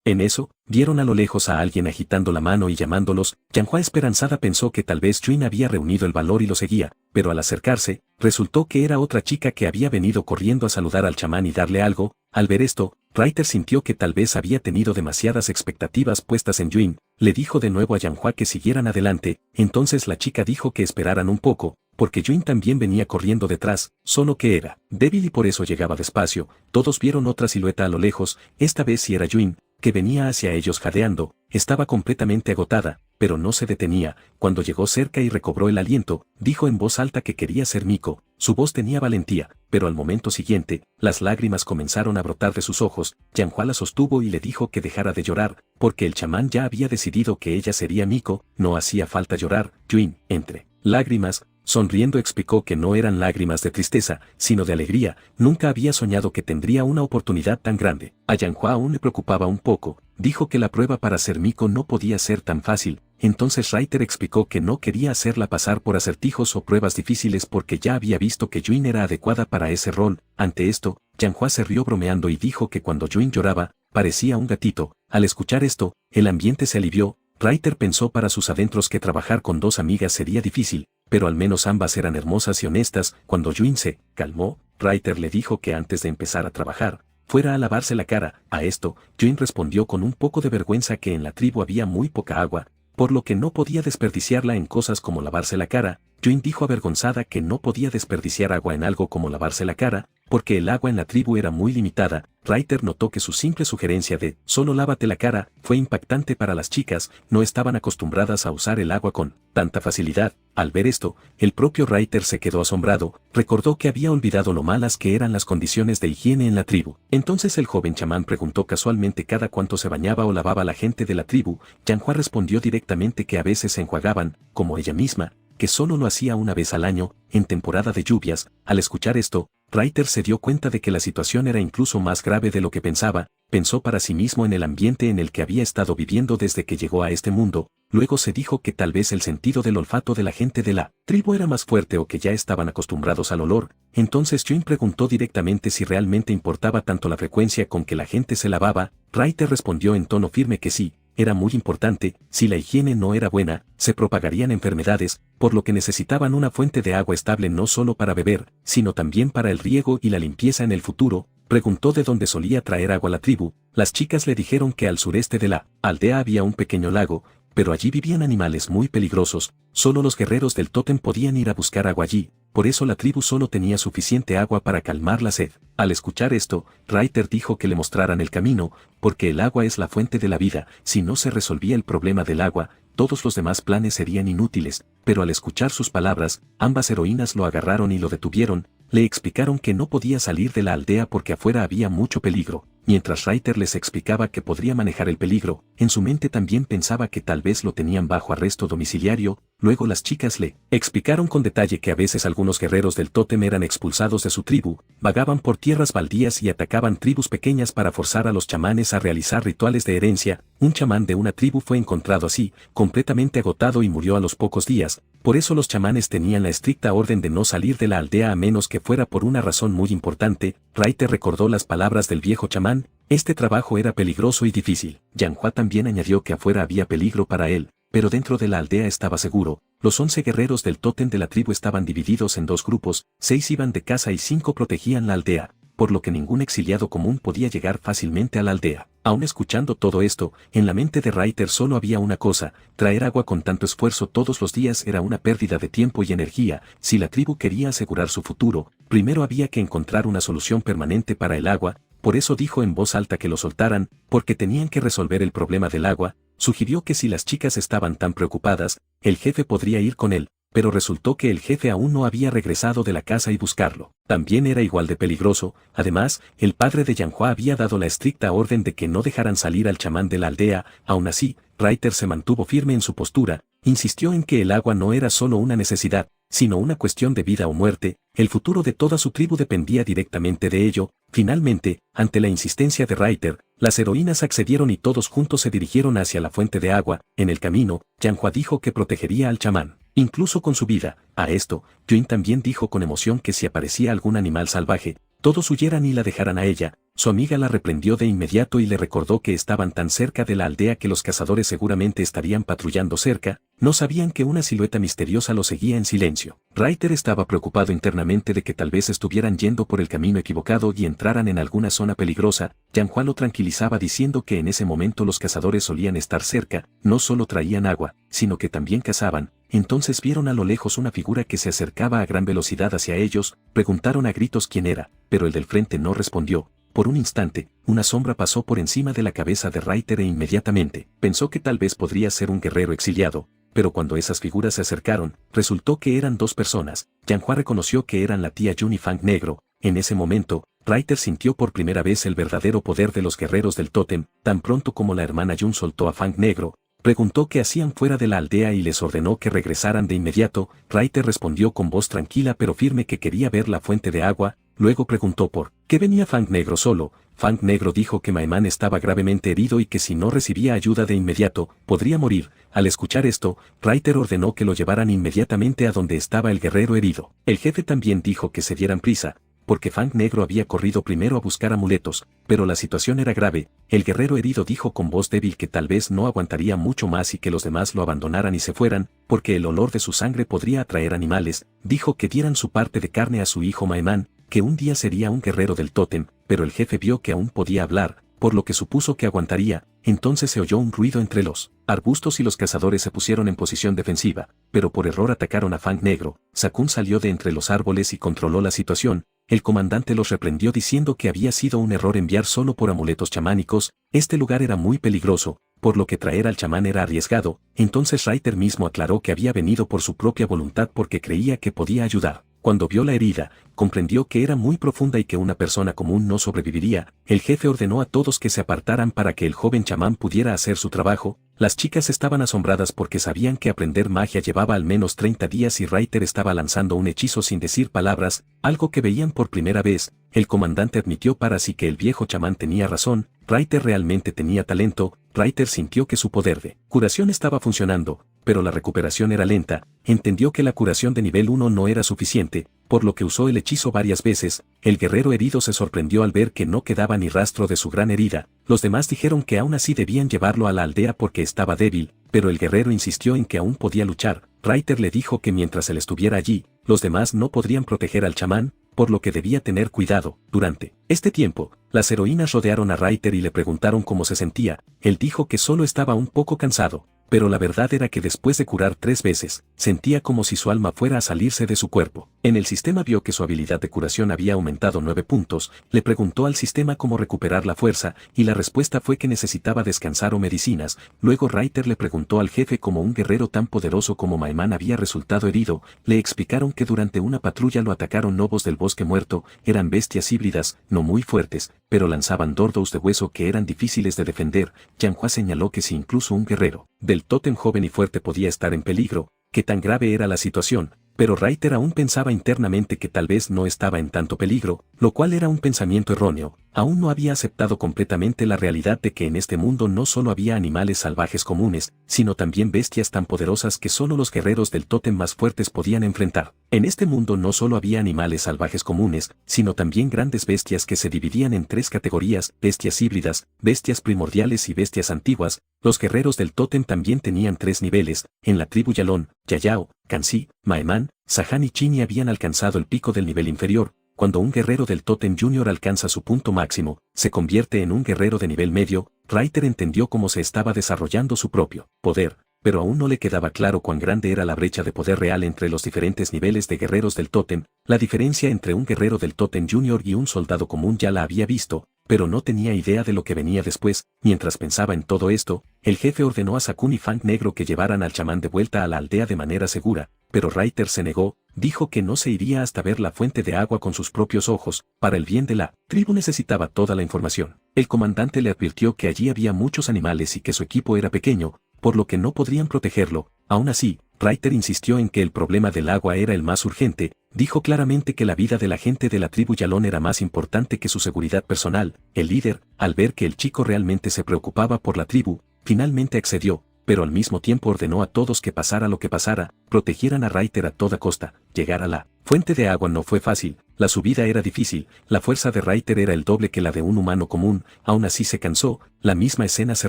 En eso, vieron a lo lejos a alguien agitando la mano y llamándolos. Yanhua esperanzada pensó que tal vez Yuin había reunido el valor y lo seguía, pero al acercarse, resultó que era otra chica que había venido corriendo a saludar al chamán y darle algo. Al ver esto, Raiter sintió que tal vez había tenido demasiadas expectativas puestas en Yuin. Le dijo de nuevo a Yanhua que siguieran adelante. Entonces la chica dijo que esperaran un poco, porque Yuin también venía corriendo detrás, solo que era débil y por eso llegaba despacio. Todos vieron otra silueta a lo lejos, esta vez sí era Yuin, que venía hacia ellos jadeando. Estaba completamente agotada, pero no se detenía. Cuando llegó cerca y recobró el aliento, dijo en voz alta que quería ser Miko. Su voz tenía valentía, pero al momento siguiente, las lágrimas comenzaron a brotar de sus ojos. Yanhua la sostuvo y le dijo que dejara de llorar, porque el chamán ya había decidido que ella sería Miko. No hacía falta llorar. Yuin, entre lágrimas, sonriendo explicó que no eran lágrimas de tristeza, sino de alegría. Nunca había soñado que tendría una oportunidad tan grande. A Yanhua aún le preocupaba un poco. Dijo que la prueba para ser Miko no podía ser tan fácil. Entonces Raiter explicó que no quería hacerla pasar por acertijos o pruebas difíciles porque ya había visto que Yuin era adecuada para ese rol. Ante esto, Yanhua se rió bromeando y dijo que cuando Yuin lloraba, parecía un gatito. Al escuchar esto, el ambiente se alivió. Raiter pensó para sus adentros que trabajar con dos amigas sería difícil, pero al menos ambas eran hermosas y honestas. Cuando Yuin se calmó, Raiter le dijo que antes de empezar a trabajar, fuera a lavarse la cara. A esto, Yuin respondió con un poco de vergüenza que en la tribu había muy poca agua, por lo que no podía desperdiciarla en cosas como lavarse la cara. June dijo avergonzada que no podía desperdiciar agua en algo como lavarse la cara, porque el agua en la tribu era muy limitada. Ryder notó que su simple sugerencia de «solo lávate la cara» fue impactante para las chicas, no estaban acostumbradas a usar el agua con tanta facilidad. Al ver esto, el propio Ryder se quedó asombrado, recordó que había olvidado lo malas que eran las condiciones de higiene en la tribu. Entonces el joven chamán preguntó casualmente cada cuánto se bañaba o lavaba la gente de la tribu. Yanhua respondió directamente que a veces se enjuagaban, como ella misma, que solo lo hacía una vez al año, en temporada de lluvias. Al escuchar esto, Ryder se dio cuenta de que la situación era incluso más grave de lo que pensaba, pensó para sí mismo en el ambiente en el que había estado viviendo desde que llegó a este mundo, luego se dijo que tal vez el sentido del olfato de la gente de la tribu era más fuerte o que ya estaban acostumbrados al olor. Entonces June preguntó directamente si realmente importaba tanto la frecuencia con que la gente se lavaba. Ryder respondió en tono firme que sí. Era muy importante, si la higiene no era buena, se propagarían enfermedades, por lo que necesitaban una fuente de agua estable no solo para beber, sino también para el riego y la limpieza en el futuro. Preguntó de dónde solía traer agua la tribu. Las chicas le dijeron que al sureste de la aldea había un pequeño lago, pero allí vivían animales muy peligrosos, solo los guerreros del tótem podían ir a buscar agua allí, por eso la tribu solo tenía suficiente agua para calmar la sed. Al escuchar esto, Ryder dijo que le mostraran el camino, porque el agua es la fuente de la vida. Si no se resolvía el problema del agua, todos los demás planes serían inútiles, pero al escuchar sus palabras, ambas heroínas lo agarraron y lo detuvieron. Le explicaron que no podía salir de la aldea porque afuera había mucho peligro. Mientras Ryder les explicaba que podría manejar el peligro, en su mente también pensaba que tal vez lo tenían bajo arresto domiciliario. Luego las chicas le explicaron con detalle que a veces algunos guerreros del tótem eran expulsados de su tribu, vagaban por tierras baldías y atacaban tribus pequeñas para forzar a los chamanes a realizar rituales de herencia. Un chamán de una tribu fue encontrado así, completamente agotado y murió a los pocos días. Por eso los chamanes tenían la estricta orden de no salir de la aldea a menos que fuera por una razón muy importante. Ryder recordó las palabras del viejo chamán. Este trabajo era peligroso y difícil. Yanhua también añadió que afuera había peligro para él, pero dentro de la aldea estaba seguro. Los 11 guerreros del tótem de la tribu estaban divididos en 2 grupos, 6 iban de caza y 5 protegían la aldea, por lo que ningún exiliado común podía llegar fácilmente a la aldea. Aún escuchando todo esto, en la mente de Ryder solo había una cosa: traer agua con tanto esfuerzo todos los días era una pérdida de tiempo y energía. Si la tribu quería asegurar su futuro, primero había que encontrar una solución permanente para el agua. Por eso dijo en voz alta que lo soltaran, porque tenían que resolver el problema del agua. Sugirió que si las chicas estaban tan preocupadas, el jefe podría ir con él, pero resultó que el jefe aún no había regresado de la casa y buscarlo también era igual de peligroso. Además, el padre de Yanhua había dado la estricta orden de que no dejaran salir al chamán de la aldea. Aún así, Ryder se mantuvo firme en su postura, insistió en que el agua no era solo una necesidad, sino una cuestión de vida o muerte. El futuro de toda su tribu dependía directamente de ello. Finalmente, ante la insistencia de Ryder, las heroínas accedieron y todos juntos se dirigieron hacia la fuente de agua. En el camino, Yanhua dijo que protegería al chamán, incluso con su vida. A esto, June también dijo con emoción que si aparecía algún animal salvaje, todos huyeran y la dejaran a ella. Su amiga la reprendió de inmediato y le recordó que estaban tan cerca de la aldea que los cazadores seguramente estarían patrullando cerca. No sabían que una silueta misteriosa lo seguía en silencio. Ryder estaba preocupado internamente de que tal vez estuvieran yendo por el camino equivocado y entraran en alguna zona peligrosa. Yanhua lo tranquilizaba diciendo que en ese momento los cazadores solían estar cerca, no solo traían agua, sino que también cazaban. Entonces vieron a lo lejos una figura que se acercaba a gran velocidad hacia ellos. Preguntaron a gritos quién era, pero el del frente no respondió. Por un instante, una sombra pasó por encima de la cabeza de Ryder e inmediatamente pensó que tal vez podría ser un guerrero exiliado, pero cuando esas figuras se acercaron, resultó que eran 2 personas. Yanhua reconoció que eran la tía June y Fang Negro. En ese momento, Ryder sintió por primera vez el verdadero poder de los guerreros del tótem. Tan pronto como la hermana June soltó a Fang Negro, preguntó qué hacían fuera de la aldea y les ordenó que regresaran de inmediato. Ryder respondió con voz tranquila pero firme que quería ver la fuente de agua. Luego preguntó por qué venía Fang Negro solo. Fang Negro dijo que Maeman estaba gravemente herido y que si no recibía ayuda de inmediato, podría morir. Al escuchar esto, Ryder ordenó que lo llevaran inmediatamente a donde estaba el guerrero herido. El jefe también dijo que se dieran prisa, porque Fang Negro había corrido primero a buscar amuletos, pero la situación era grave. El guerrero herido dijo con voz débil que tal vez no aguantaría mucho más y que los demás lo abandonaran y se fueran, porque el olor de su sangre podría atraer animales. Dijo que dieran su parte de carne a su hijo Maeman, que un día sería un guerrero del tótem, pero el jefe vio que aún podía hablar. por lo que supuso que aguantaría. Entonces se oyó un ruido entre los arbustos y los cazadores se pusieron en posición defensiva, pero por error atacaron a Fang Negro. Sakun salió de entre los árboles y controló la situación. El comandante los reprendió diciendo que había sido un error enviar solo por amuletos chamánicos, este lugar era muy peligroso, por lo que traer al chamán era arriesgado. Entonces Reiter mismo aclaró que había venido por su propia voluntad porque creía que podía ayudar. Cuando vio la herida, comprendió que era muy profunda y que una persona común no sobreviviría. El jefe ordenó a todos que se apartaran para que el joven chamán pudiera hacer su trabajo. Las chicas estaban asombradas porque sabían que aprender magia llevaba al menos 30 días y Reiter estaba lanzando un hechizo sin decir palabras, algo que veían por primera vez. El comandante admitió para sí que el viejo chamán tenía razón, Reiter realmente tenía talento. Reiter sintió que su poder de curación estaba funcionando, pero la recuperación era lenta. Entendió que la curación de nivel 1 no era suficiente, por lo que usó el hechizo varias veces. El guerrero herido se sorprendió al ver que no quedaba ni rastro de su gran herida. Los demás dijeron que aún así debían llevarlo a la aldea porque estaba débil, pero el guerrero insistió en que aún podía luchar. Reiter le dijo que mientras él estuviera allí, los demás no podrían proteger al chamán, por lo que debía tener cuidado. Durante este tiempo, las heroínas rodearon a Reiter y le preguntaron cómo se sentía. Él dijo que solo estaba un poco cansado, pero la verdad era que después de curar 3 veces, sentía como si su alma fuera a salirse de su cuerpo. En el sistema vio que su habilidad de curación había aumentado 9 puntos, le preguntó al sistema cómo recuperar la fuerza, y la respuesta fue que necesitaba descansar o medicinas. Luego Reiter le preguntó al jefe cómo un guerrero tan poderoso como Maiman había resultado herido. Le explicaron que durante una patrulla lo atacaron lobos del bosque muerto, eran bestias híbridas, no muy fuertes, pero lanzaban dardos de hueso que eran difíciles de defender. Yanhua señaló que si incluso un guerrero del tótem joven y fuerte podía estar en peligro, qué tan grave era la situación, pero Reiter aún pensaba internamente que tal vez no estaba en tanto peligro, lo cual era un pensamiento erróneo. Aún no había aceptado completamente la realidad de que en este mundo no solo había animales salvajes comunes, sino también bestias tan poderosas que solo los guerreros del tótem más fuertes podían enfrentar. En este mundo no solo había animales salvajes comunes, sino también grandes bestias que se dividían en 3 categorías: bestias híbridas, bestias primordiales y bestias antiguas. Los guerreros del tótem también tenían 3 niveles. En la tribu Yalón, Yayao, Kansi, Maeman, Sahan y Chini habían alcanzado el pico del nivel inferior. Cuando un guerrero del tótem junior alcanza su punto máximo, se convierte en un guerrero de nivel medio. Reiter entendió cómo se estaba desarrollando su propio poder, pero aún no le quedaba claro cuán grande era la brecha de poder real entre los diferentes niveles de guerreros del tótem. La diferencia entre un guerrero del tótem junior y un soldado común ya la había visto, pero no tenía idea de lo que venía después. Mientras pensaba en todo esto, el jefe ordenó a Sakun y Fang Negro que llevaran al chamán de vuelta a la aldea de manera segura, pero Reiter se negó. Dijo que no se iría hasta ver la fuente de agua con sus propios ojos. Para el bien de la tribu necesitaba toda la información. El comandante le advirtió que allí había muchos animales y que su equipo era pequeño, por lo que no podrían protegerlo. Aún así, Reiter insistió en que el problema del agua era el más urgente. Dijo claramente que la vida de la gente de la tribu Yalón era más importante que su seguridad personal. El líder, al ver que el chico realmente se preocupaba por la tribu, finalmente accedió, pero al mismo tiempo ordenó a todos que pasara lo que pasara, protegieran a Reiter a toda costa. Llegar a la fuente de agua no fue fácil, la subida era difícil, la fuerza de Reiter era el doble que la de un humano común. Aún así se cansó. La misma escena se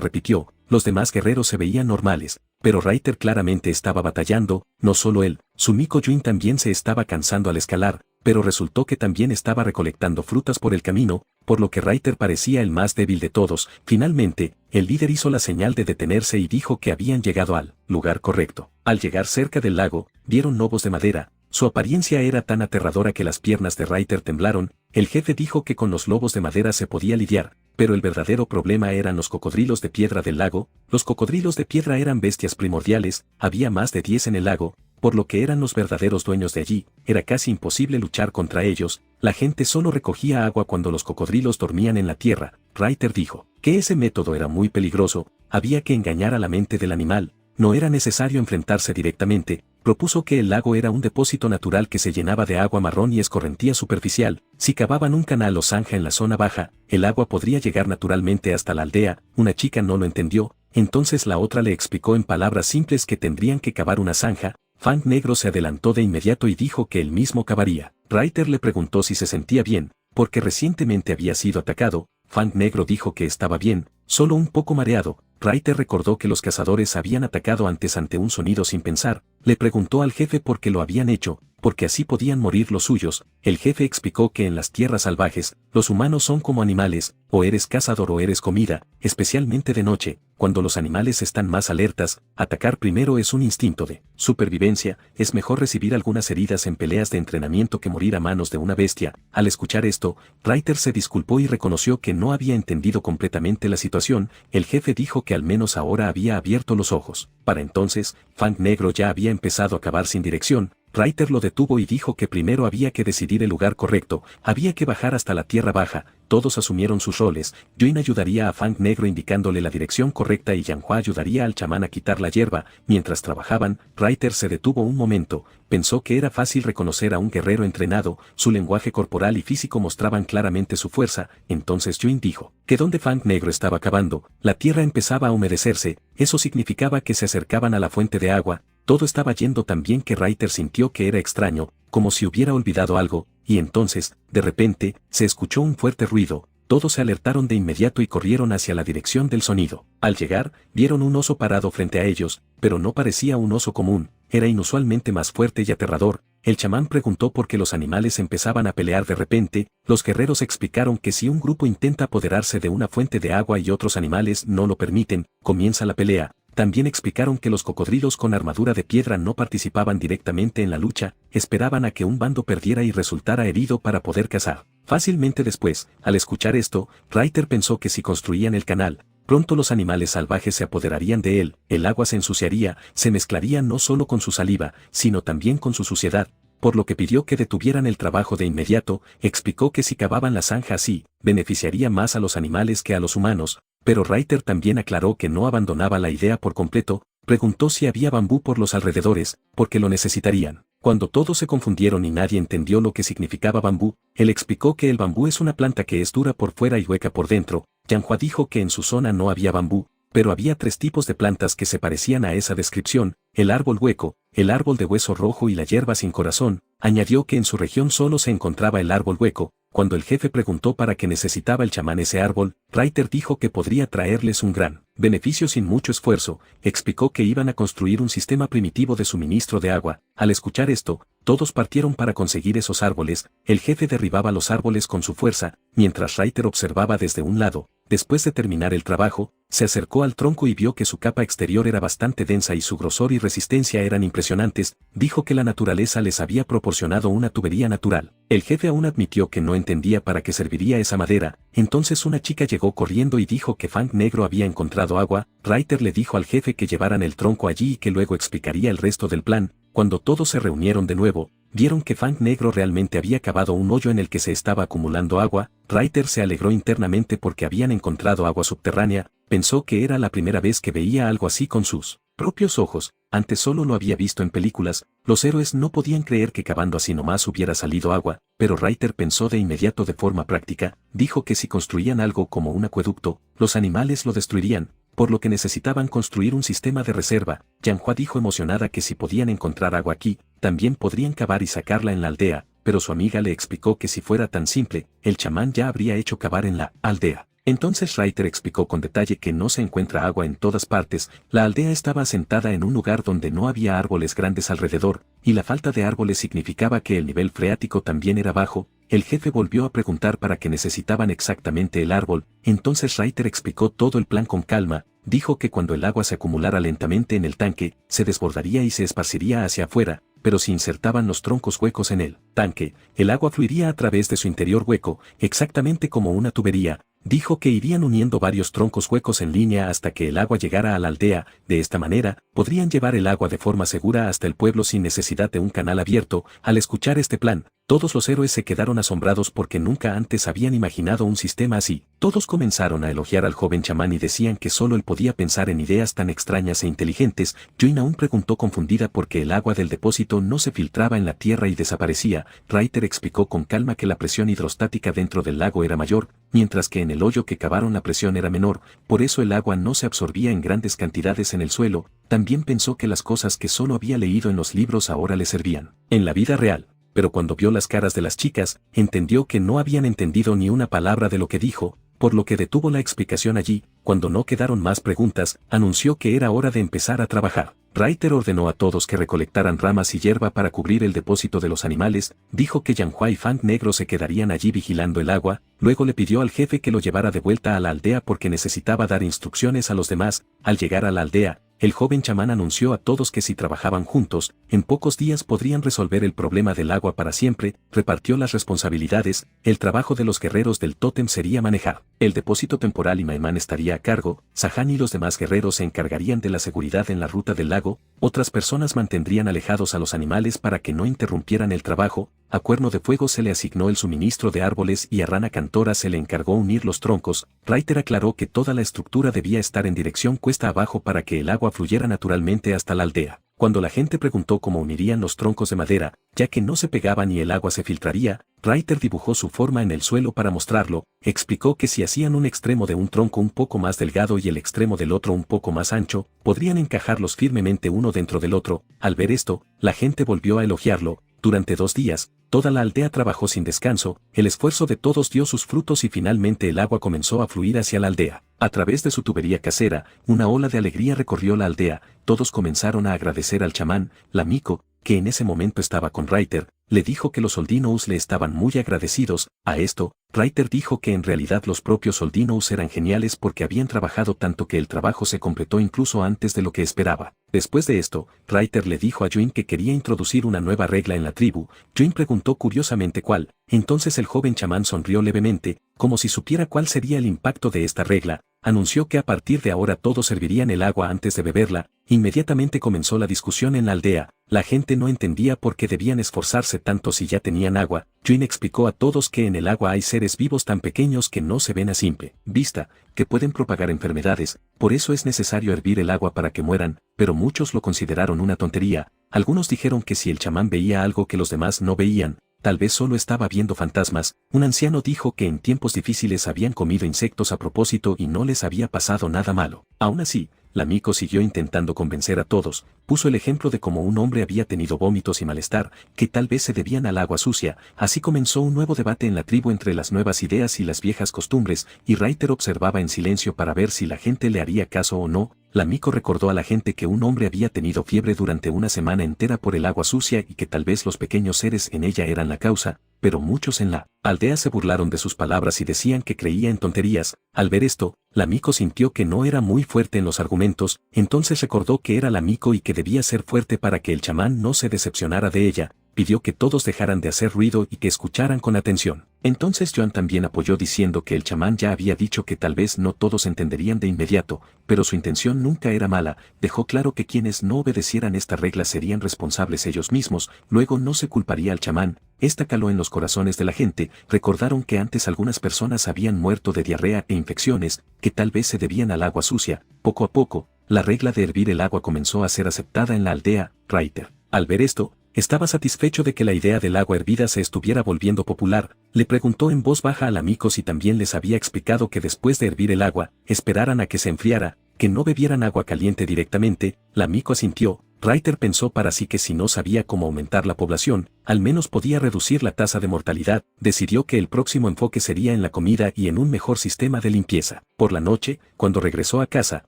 repitió. Los demás guerreros se veían normales, pero Reiter claramente estaba batallando. No solo él, Sumiko Jun también se estaba cansando al escalar, pero resultó que también estaba recolectando frutas por el camino, por lo que Reiter parecía el más débil de todos. Finalmente, el líder hizo la señal de detenerse y dijo que habían llegado al lugar correcto. Al llegar cerca del lago, vieron lobos de madera. Su apariencia era tan aterradora que las piernas de Reiter temblaron. El jefe dijo que con los lobos de madera se podía lidiar, pero el verdadero problema eran los cocodrilos de piedra del lago. Los cocodrilos de piedra eran bestias primordiales, había más de 10 en el lago, por lo que eran los verdaderos dueños de allí. Era casi imposible luchar contra ellos. La gente solo recogía agua cuando los cocodrilos dormían en la tierra. Reiter dijo que ese método era muy peligroso, había que engañar a la mente del animal, no era necesario enfrentarse directamente. Propuso que el lago era un depósito natural que se llenaba de agua marrón y escorrentía superficial. Si cavaban un canal o zanja en la zona baja, el agua podría llegar naturalmente hasta la aldea. Una chica no lo entendió, entonces la otra le explicó en palabras simples que tendrían que cavar una zanja. Fang Negro se adelantó de inmediato y dijo que él mismo cavaría. Reiter le preguntó si se sentía bien, porque recientemente había sido atacado. Fang Negro dijo que estaba bien, solo un poco mareado. Reiter recordó que los cazadores habían atacado antes ante un sonido sin pensar. Le preguntó al jefe por qué lo habían hecho. porque así podían morir los suyos. El jefe explicó que en las tierras salvajes, los humanos son como animales, o eres cazador o eres comida, especialmente de noche, cuando los animales están más alertas, atacar primero es un instinto de supervivencia, es mejor recibir algunas heridas en peleas de entrenamiento que morir a manos de una bestia. Al escuchar esto, Reiter se disculpó y reconoció que no había entendido completamente la situación. El jefe dijo que al menos ahora había abierto los ojos. Para entonces, Fang Negro ya había empezado a cavar sin dirección. Reiter lo detuvo y dijo que primero había que decidir el lugar correcto, había que bajar hasta la tierra baja. Todos asumieron sus roles. Yuin ayudaría a Fang Negro indicándole la dirección correcta y Yanhua ayudaría al chamán a quitar la hierba. Mientras trabajaban, Reiter se detuvo un momento, pensó que era fácil reconocer a un guerrero entrenado, su lenguaje corporal y físico mostraban claramente su fuerza. Entonces Yuin dijo que donde Fang Negro estaba cavando, la tierra empezaba a humedecerse, eso significaba que se acercaban a la fuente de agua. Todo estaba yendo tan bien que Reiter sintió que era extraño, como si hubiera olvidado algo, y entonces, de repente, se escuchó un fuerte ruido. Todos se alertaron de inmediato y corrieron hacia la dirección del sonido. Al llegar, vieron un oso parado frente a ellos, pero no parecía un oso común, era inusualmente más fuerte y aterrador. El chamán preguntó por qué los animales empezaban a pelear de repente. Los guerreros explicaron que si un grupo intenta apoderarse de una fuente de agua y otros animales no lo permiten, comienza la pelea. También explicaron que los cocodrilos con armadura de piedra no participaban directamente en la lucha, esperaban a que un bando perdiera y resultara herido para poder cazar. Fácilmente después, al escuchar esto, Reiter pensó que si construían el canal, pronto los animales salvajes se apoderarían de él, el agua se ensuciaría, se mezclaría no solo con su saliva, sino también con su suciedad, por lo que pidió que detuvieran el trabajo de inmediato. Explicó que si cavaban la zanja así, beneficiaría más a los animales que a los humanos, pero Reiter también aclaró que no abandonaba la idea por completo. Preguntó si había bambú por los alrededores, porque lo necesitarían. Cuando todos se confundieron y nadie entendió lo que significaba bambú, él explicó que el bambú es una planta que es dura por fuera y hueca por dentro. Yanhua dijo que en su zona no había bambú, pero había 3 tipos de plantas que se parecían a esa descripción: el árbol hueco, el árbol de hueso rojo y la hierba sin corazón. Añadió que en su región solo se encontraba el árbol hueco. Cuando el jefe preguntó para qué necesitaba el chamán ese árbol, Reiter dijo que podría traerles un gran beneficio sin mucho esfuerzo. Explicó que iban a construir un sistema primitivo de suministro de agua. Al escuchar esto, todos partieron para conseguir esos árboles. El jefe derribaba los árboles con su fuerza, mientras Reiter observaba desde un lado. Después de terminar el trabajo, se acercó al tronco y vio que su capa exterior era bastante densa y su grosor y resistencia eran impresionantes. Dijo que la naturaleza les había proporcionado una tubería natural. El jefe aún admitió que no entendía para qué serviría esa madera. Entonces una chica llegó corriendo y dijo que Fang Negro había encontrado agua. Reiter le dijo al jefe que llevaran el tronco allí y que luego explicaría el resto del plan. Cuando todos se reunieron de nuevo, vieron que Fang Negro realmente había cavado un hoyo en el que se estaba acumulando agua. Reiter se alegró internamente porque habían encontrado agua subterránea. Pensó que era la primera vez que veía algo así con sus propios ojos. Antes solo lo había visto en películas. Los héroes no podían creer que cavando así nomás hubiera salido agua, pero Reiter pensó de inmediato de forma práctica. Dijo que si construían algo como un acueducto, los animales lo destruirían, por lo que necesitaban construir un sistema de reserva. Yanhua dijo emocionada que si podían encontrar agua aquí, también podrían cavar y sacarla en la aldea, pero su amiga le explicó que si fuera tan simple, el chamán ya habría hecho cavar en la aldea. Entonces Reiter explicó con detalle que no se encuentra agua en todas partes. La aldea estaba asentada en un lugar donde no había árboles grandes alrededor, y la falta de árboles significaba que el nivel freático también era bajo. El jefe volvió a preguntar para qué necesitaban exactamente el árbol. Entonces Reiter explicó todo el plan con calma. Dijo que cuando el agua se acumulara lentamente en el tanque, se desbordaría y se esparciría hacia afuera, pero si insertaban los troncos huecos en el tanque, el agua fluiría a través de su interior hueco, exactamente como una tubería. Dijo que irían uniendo varios troncos huecos en línea hasta que el agua llegara a la aldea. De esta manera, podrían llevar el agua de forma segura hasta el pueblo sin necesidad de un canal abierto. Al escuchar este plan, todos los héroes se quedaron asombrados porque nunca antes habían imaginado un sistema así. Todos comenzaron a elogiar al joven chamán y decían que solo él podía pensar en ideas tan extrañas e inteligentes. Yuin aún preguntó confundida por qué el agua del depósito no se filtraba en la tierra y desaparecía. Reiter explicó con calma que la presión hidrostática dentro del lago era mayor, mientras que en el hoyo que cavaron la presión era menor, por eso el agua no se absorbía en grandes cantidades en el suelo. También pensó que las cosas que solo había leído en los libros ahora le servían en la vida real. Pero cuando vio las caras de las chicas, entendió que no habían entendido ni una palabra de lo que dijo, por lo que detuvo la explicación allí. Cuando no quedaron más preguntas, anunció que era hora de empezar a trabajar. Reiter ordenó a todos que recolectaran ramas y hierba para cubrir el depósito de los animales, dijo que Yanhua y Fang Negro se quedarían allí vigilando el agua, luego le pidió al jefe que lo llevara de vuelta a la aldea porque necesitaba dar instrucciones a los demás. Al llegar a la aldea, el joven chamán anunció a todos que si trabajaban juntos, en pocos días podrían resolver el problema del agua para siempre, repartió las responsabilidades, el trabajo de los guerreros del tótem sería manejar el depósito temporal y Maimán estaría a cargo, Sahan y los demás guerreros se encargarían de la seguridad en la ruta del lago, otras personas mantendrían alejados a los animales para que no interrumpieran el trabajo, a Cuerno de Fuego se le asignó el suministro de árboles y a Rana Cantora se le encargó unir los troncos. Reiter aclaró que toda la estructura debía estar en dirección cuesta abajo para que el agua fluyera naturalmente hasta la aldea. Cuando la gente preguntó cómo unirían los troncos de madera, ya que no se pegaban y el agua se filtraría, Reiter dibujó su forma en el suelo para mostrarlo, explicó que si hacían un extremo de un tronco un poco más delgado y el extremo del otro un poco más ancho, podrían encajarlos firmemente uno dentro del otro. Al ver esto, la gente volvió a elogiarlo. Durante 2 días, toda la aldea trabajó sin descanso, el esfuerzo de todos dio sus frutos y finalmente el agua comenzó a fluir hacia la aldea. A través de su tubería casera, una ola de alegría recorrió la aldea, todos comenzaron a agradecer al chamán. La Miko, que en ese momento estaba con Reiter, le dijo que los Soldinous le estaban muy agradecidos. A esto, Reiter dijo que en realidad los propios Soldinous eran geniales porque habían trabajado tanto que el trabajo se completó incluso antes de lo que esperaba. Después de esto, Reiter le dijo a Juin que quería introducir una nueva regla en la tribu. Juin preguntó curiosamente cuál, entonces el joven chamán sonrió levemente, como si supiera cuál sería el impacto de esta regla. Anunció que a partir de ahora todos servirían el agua antes de beberla. Inmediatamente comenzó la discusión en la aldea. La gente no entendía por qué debían esforzarse tanto si ya tenían agua. Juin explicó a todos que en el agua hay seres vivos tan pequeños que no se ven a simple vista, que pueden propagar enfermedades, por eso es necesario hervir el agua para que mueran, pero muchos lo consideraron una tontería. Algunos dijeron que si el chamán veía algo que los demás no veían, tal vez solo estaba viendo fantasmas. Un anciano dijo que en tiempos difíciles habían comido insectos a propósito y no les había pasado nada malo. Aún así, la Miko siguió intentando convencer a todos, puso el ejemplo de cómo un hombre había tenido vómitos y malestar, que tal vez se debían al agua sucia. Así comenzó un nuevo debate en la tribu entre las nuevas ideas y las viejas costumbres, y Reiter observaba en silencio para ver si la gente le haría caso o no. La Miko recordó a la gente que un hombre había tenido fiebre durante una semana entera por el agua sucia y que tal vez los pequeños seres en ella eran la causa, pero muchos en la aldea se burlaron de sus palabras y decían que creía en tonterías. Al ver esto, la Miko sintió que no era muy fuerte en los argumentos, entonces recordó que era la Miko y que debía ser fuerte para que el chamán no se decepcionara de ella. Pidió que todos dejaran de hacer ruido y que escucharan con atención. Entonces Joan también apoyó diciendo que el chamán ya había dicho que tal vez no todos entenderían de inmediato, pero su intención nunca era mala. Dejó claro que quienes no obedecieran esta regla serían responsables ellos mismos, luego no se culparía al chamán. Esta caló en los corazones de la gente. Recordaron que antes algunas personas habían muerto de diarrea e infecciones, que tal vez se debían al agua sucia. Poco a poco, la regla de hervir el agua comenzó a ser aceptada en la aldea. Reiter, al ver esto, estaba satisfecho de que la idea del agua hervida se estuviera volviendo popular. Le preguntó en voz baja a la Miko si también les había explicado que después de hervir el agua, esperaran a que se enfriara, que no bebieran agua caliente directamente. La Miko asintió. Reiter pensó para sí que si no sabía cómo aumentar la población, al menos podía reducir la tasa de mortalidad. Decidió que el próximo enfoque sería en la comida y en un mejor sistema de limpieza. Por la noche, cuando regresó a casa,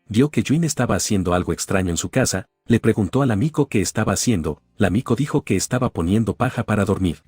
vio que Juin estaba haciendo algo extraño en su casa. Le preguntó a la Miko qué estaba haciendo. La Miko dijo que estaba poniendo paja para dormir.